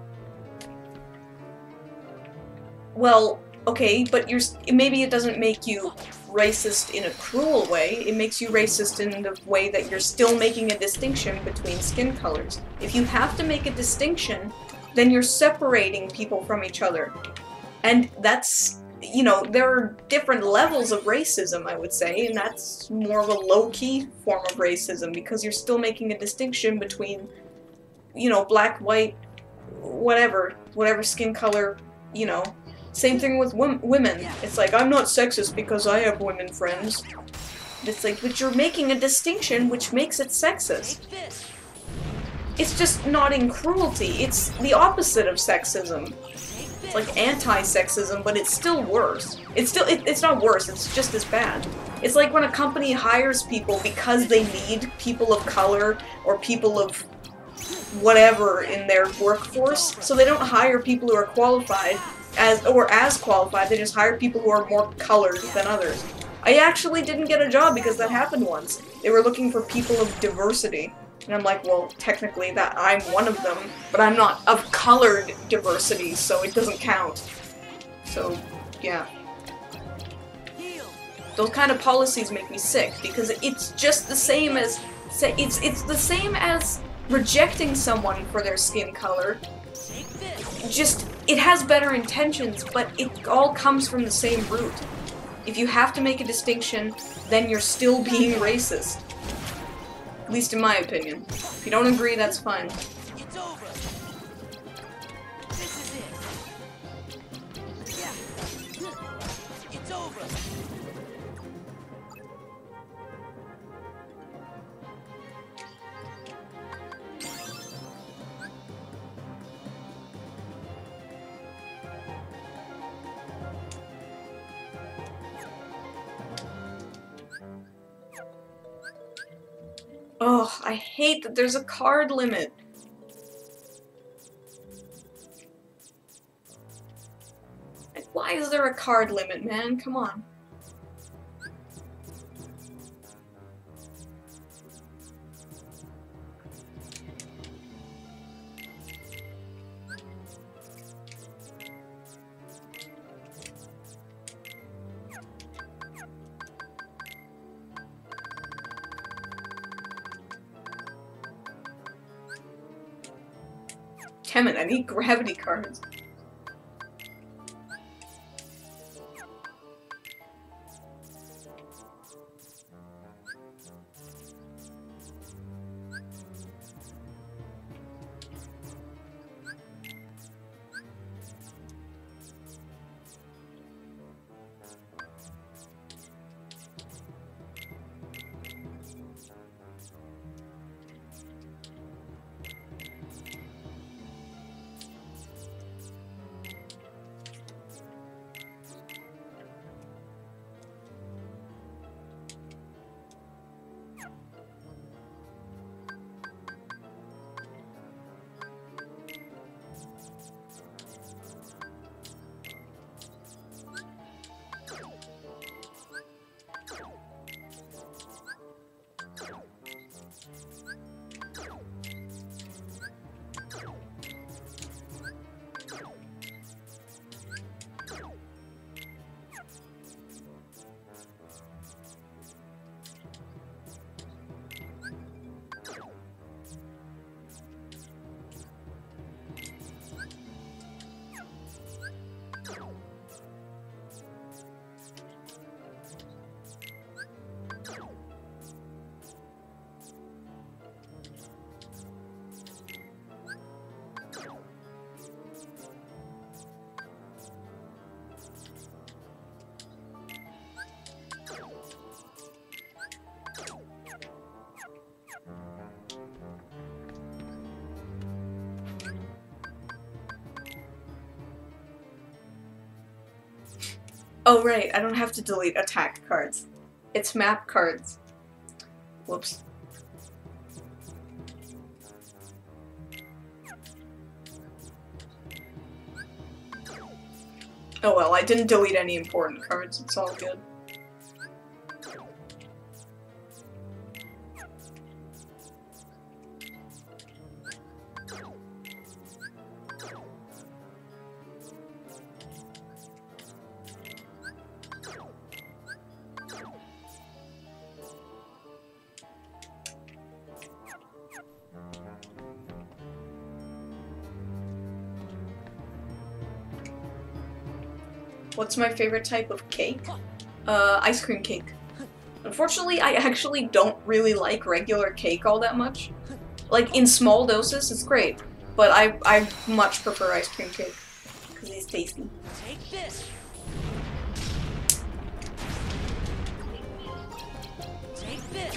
Well, okay, but maybe it doesn't make you racist in a cruel way, it makes you racist in the way that you're still making a distinction between skin colors. If you have to make a distinction, then you're separating people from each other. And that's, you know, there are different levels of racism, I would say, and that's more of a low-key form of racism, because you're still making a distinction between, you know, black, white, whatever skin color, you know. Same thing with women. It's like, I'm not sexist because I have women friends. It's like, but you're making a distinction which makes it sexist. It's just not in cruelty, it's the opposite of sexism. It's like anti-sexism, but it's still worse. It's not worse, it's just as bad. It's like when a company hires people because they need people of color or people of whatever in their workforce, so they don't hire people who are qualified as qualified, they just hire people who are more colored than others. I actually didn't get a job because that happened once. They were looking for people of diversity. And I'm like, well, technically that I'm one of them, but I'm not of colored diversity, so it doesn't count. So, yeah. Those kind of policies make me sick, because it's just the same as, it's the same as rejecting someone for their skin color. Just, it has better intentions, but it all comes from the same root. If you have to make a distinction, then you're still being racist. At least in my opinion. If you don't agree, that's fine. It's over. This is it. Yeah. It's over. Ugh, I hate that there's a card limit. Like, why is there a card limit, man? Come on. Damn it, I need gravity cards. Oh right, I don't have to delete attack cards. It's map cards. Whoops. Oh well, I didn't delete any important cards, it's all good. What's my favorite type of cake? Ice cream cake. Unfortunately, I actually don't really like regular cake all that much. Like, in small doses, it's great. But I much prefer ice cream cake. Because it's tasty. Take this. Take this.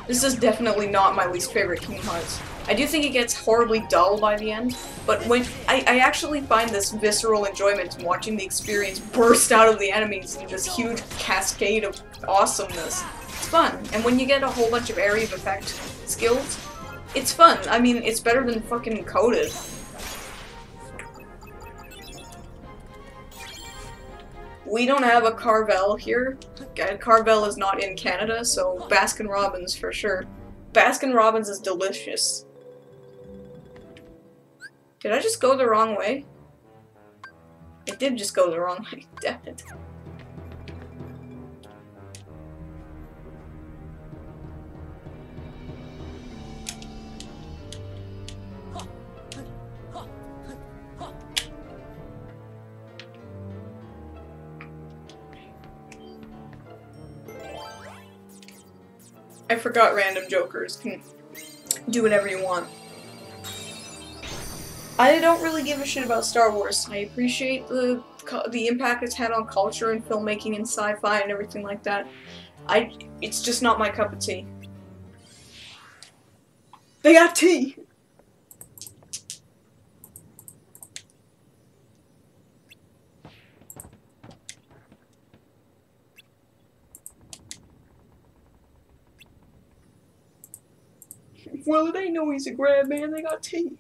This is definitely not my least favorite Kingdom Hearts. I do think it gets horribly dull by the end, but when I actually find this visceral enjoyment in watching the experience burst out of the enemies in this huge cascade of awesomeness. It's fun, and when you get a whole bunch of area of effect skills, it's fun. I mean, it's better than fucking Coded. We don't have a Carvel here. Carvel is not in Canada, so Baskin-Robbins for sure. Baskin-Robbins is delicious. Did I just go the wrong way? I did just go the wrong way, damn it. I forgot random jokers can do whatever you want. I don't really give a shit about Star Wars. I appreciate the impact it's had on culture and filmmaking and sci-fi and everything like that. It's just not my cup of tea. They got tea! Well, they know he's a grab man, they got tea.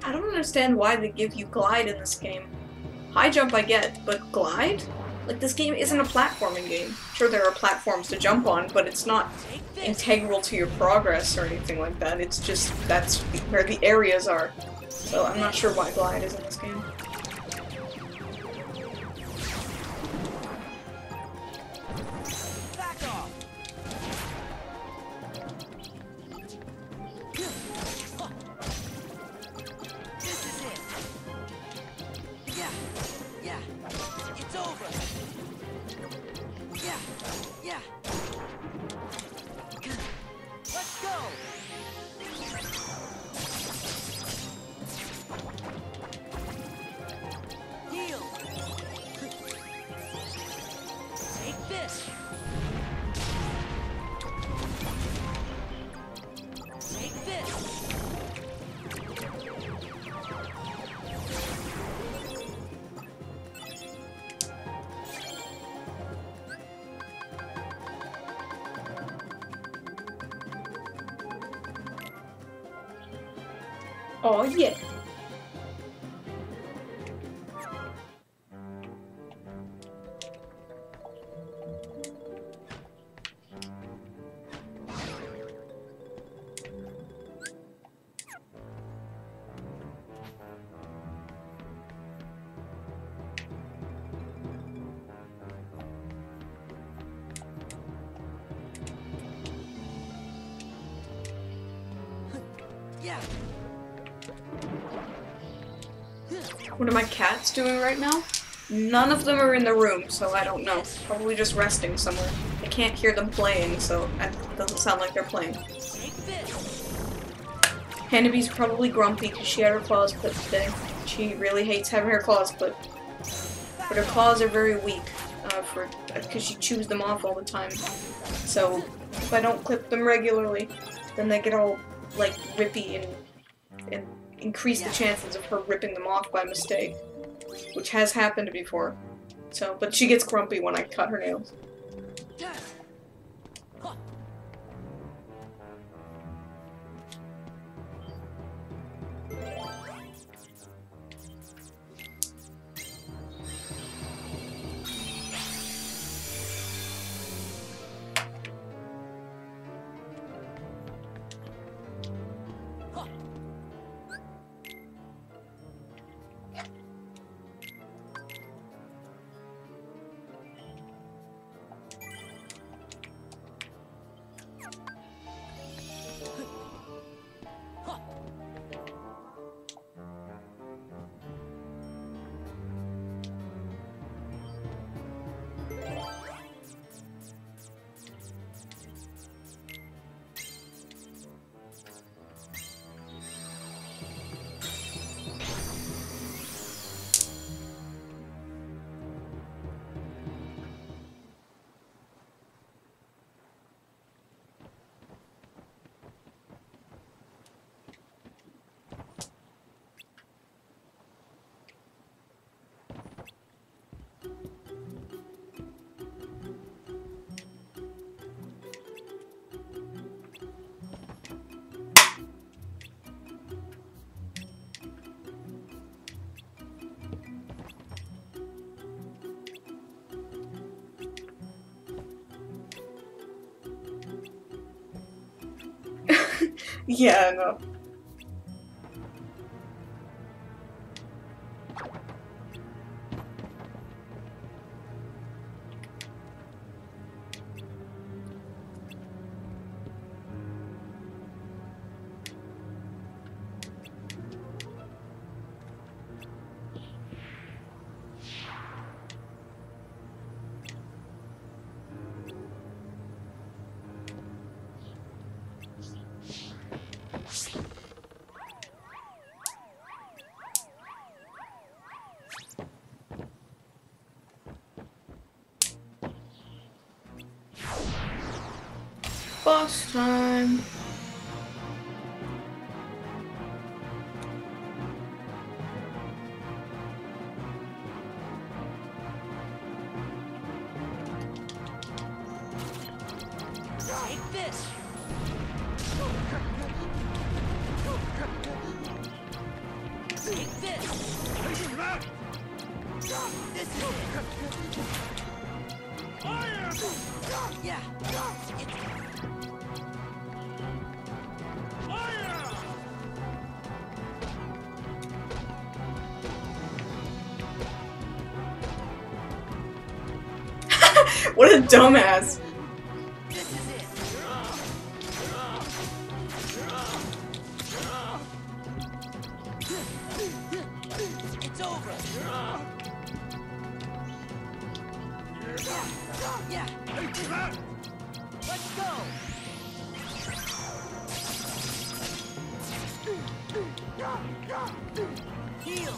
I don't understand why they give you glide in this game. High jump I get, but glide? Like, this game isn't a platforming game. Sure, there are platforms to jump on, but it's not integral to your progress or anything like that. It's just, that's where the areas are. So I'm not sure why glide is in this game. Oh yeah. What are my cats doing right now? None of them are in the room, so I don't know. Probably just resting somewhere. I can't hear them playing, so it doesn't sound like they're playing. Hannaby's probably grumpy because she had her claws clipped today. She really hates having her claws clipped. But her claws are very weak, because she chews them off all the time. So, if I don't clip them regularly, then they get all, like, rippy and increase the chances of her ripping them off by mistake, which has happened before. So, but she gets grumpy when I cut her nails. Yeah, no. Boss time. Take this! Take this! This is it! Yeah! What a dumbass. This is it! It's over! Yeah! Let's go! Heal!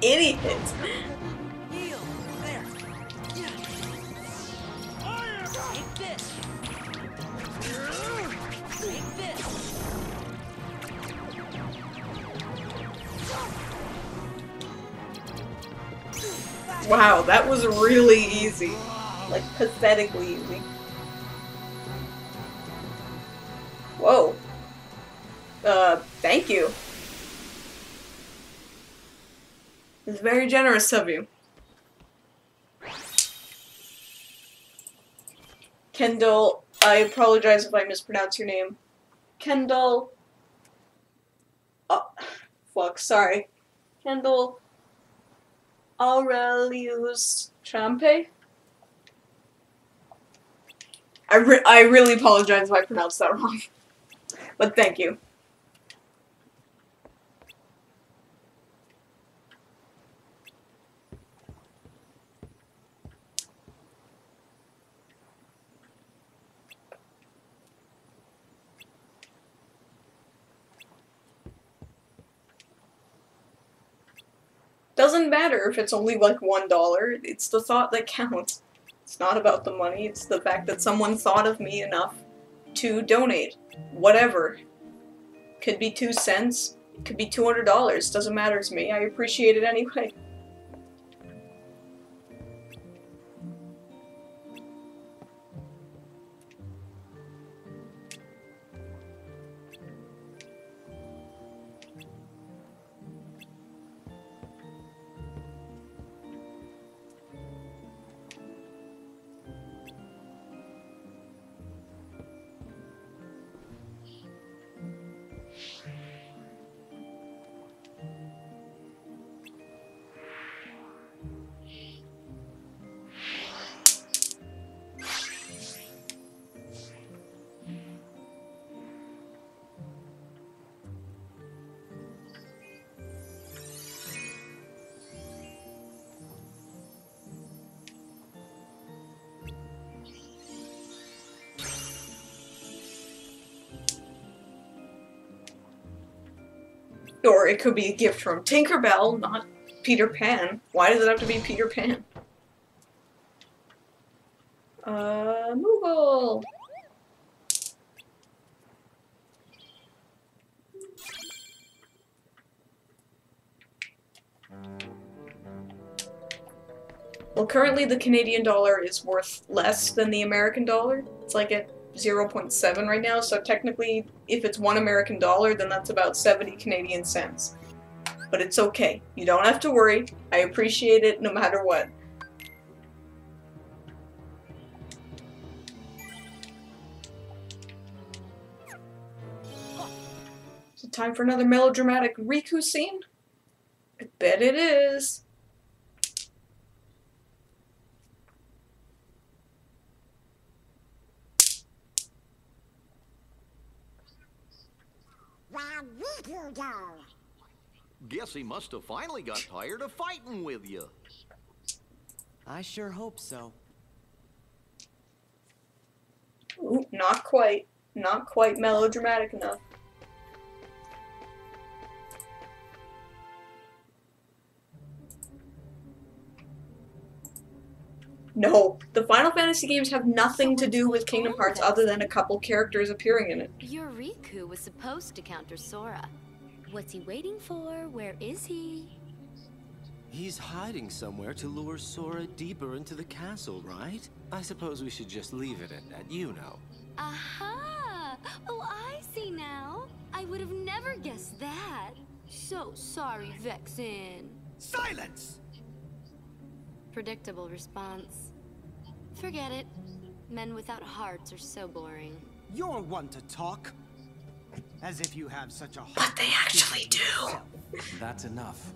Idiot. Heal! There! Yeah! Take this! Take this! Wow, that was really easy. Like, pathetically easy. Whoa. Thank you. It's very generous of you. Kendall, I apologize if I mispronounce your name. Kendall. Oh, fuck, sorry. Kendall Aurelius Trampe? I really apologize if I pronounced that wrong. But thank you. Doesn't matter if it's only like $1, it's the thought that counts. It's not about the money, it's the fact that someone thought of me enough to donate. Whatever. Could be 2 cents, it could be $200, doesn't matter to me, I appreciate it anyway. Or it could be a gift from Tinkerbell, not Peter Pan. Why does it have to be Peter Pan? Moogle! Well, currently the Canadian dollar is worth less than the American dollar. It's like at 0.7 right now, so technically, if it's $1 American dollar, then that's about 70 Canadian cents. But it's okay. You don't have to worry. I appreciate it no matter what. So time for another melodramatic Riku scene? I bet it is. Where'd Riku go? Guess he must have finally got tired of fighting with you. I sure hope so. Ooh, not quite. Not quite melodramatic enough. No, the Final Fantasy games have nothing to do with Kingdom Hearts other than a couple characters appearing in it. Your Riku was supposed to counter Sora. What's he waiting for? Where is he? He's hiding somewhere to lure Sora deeper into the castle, right? I suppose we should just leave it at that, you know. Aha! Oh, I see now. I would have never guessed that. So sorry, Vexen. Silence! Predictable response. Forget it. Men without hearts are so boring. You're one to talk. As if you have such a heart. But they actually do. That's enough.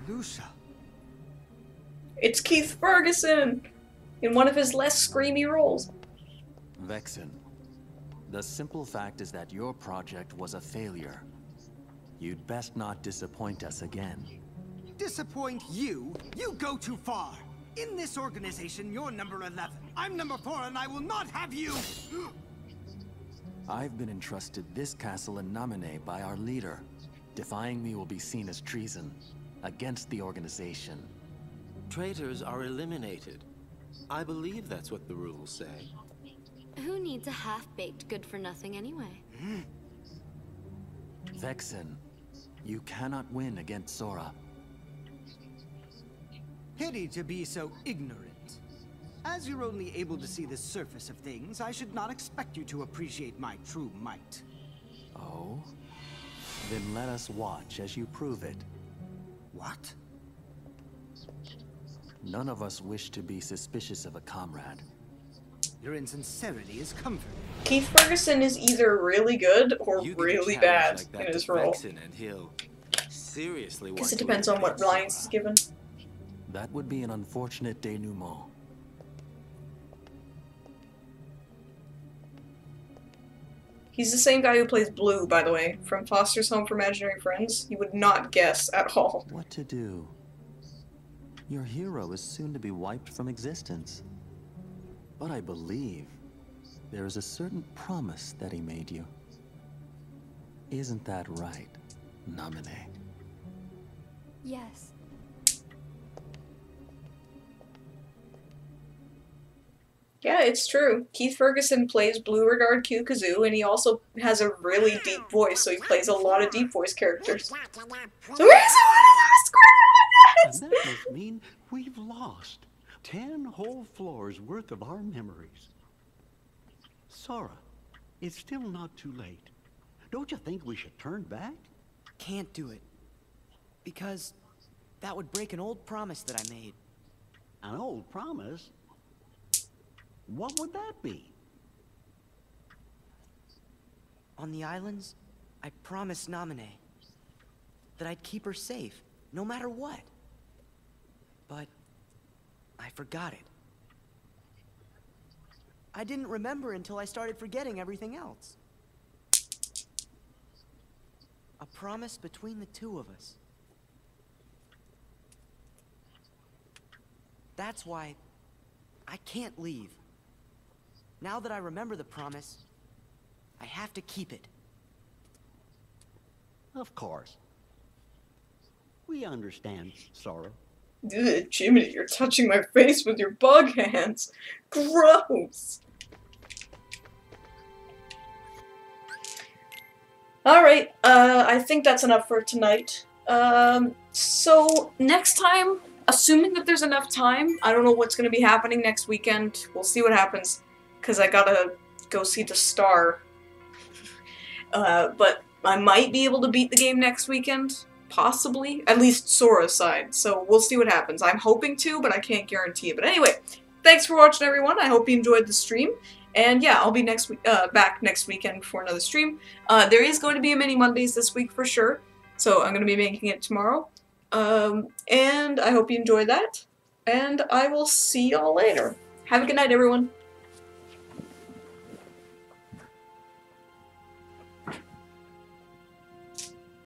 Marluxia. It's Keith Ferguson! In one of his less screamy roles. Vexen, the simple fact is that your project was a failure. You'd best not disappoint us again. Disappoint you? You go too far. In this organization, you're number 11. I'm number 4, and I will not have you. I've been entrusted this castle in Namine by our leader. Defying me will be seen as treason against the organization. Traitors are eliminated. I believe that's what the rules say. Who needs a half-baked good-for-nothing anyway? Vexen, you cannot win against Sora. Pity to be so ignorant. As you're only able to see the surface of things, I should not expect you to appreciate my true might. Oh? Then let us watch as you prove it. What? None of us wish to be suspicious of a comrade. Your insincerity is comforting. Keith Ferguson is either really good or You give a really challenge bad like that in his to role. Vexen and he'll seriously want Guess it to depends on what eliminate lines is Sora. given. That would be an unfortunate denouement. He's the same guy who plays Blue, by the way, from Foster's Home for Imaginary Friends. You would not guess at all. What to do? Your hero is soon to be wiped from existence. But I believe there is a certain promise that he made you. Isn't that right, Namine? Yes. Yeah, it's true. Keith Ferguson plays Blue Regard Q Kazoo, and he also has a really deep voice, so he plays a lot of deep voice characters. So where's And that must mean we've lost 10 whole floors worth of our memories. Sora, it's still not too late. Don't you think we should turn back? Can't do it. Because that would break an old promise that I made. An old promise? What would that be? On the islands, I promised Namine that I'd keep her safe, no matter what. But I forgot it. I didn't remember until I started forgetting everything else. A promise between the two of us. That's why I can't leave. Now that I remember the promise, I have to keep it. Of course. We understand, Sora. Ugh, Jiminy, you're touching my face with your bug hands. Gross. Alright, I think that's enough for tonight. So next time, assuming that there's enough time, I don't know what's going to be happening next weekend. We'll see what happens, because I gotta go see the Star. But I might be able to beat the game next weekend. Possibly. At least Sora's side. So we'll see what happens. I'm hoping to, but I can't guarantee it. But anyway, thanks for watching, everyone. I hope you enjoyed the stream. And yeah, I'll be back next weekend for another stream. There is going to be a mini Mondays this week for sure. So I'm going to be making it tomorrow. And I hope you enjoyed that. And I will see y'all later. Have a good night, everyone.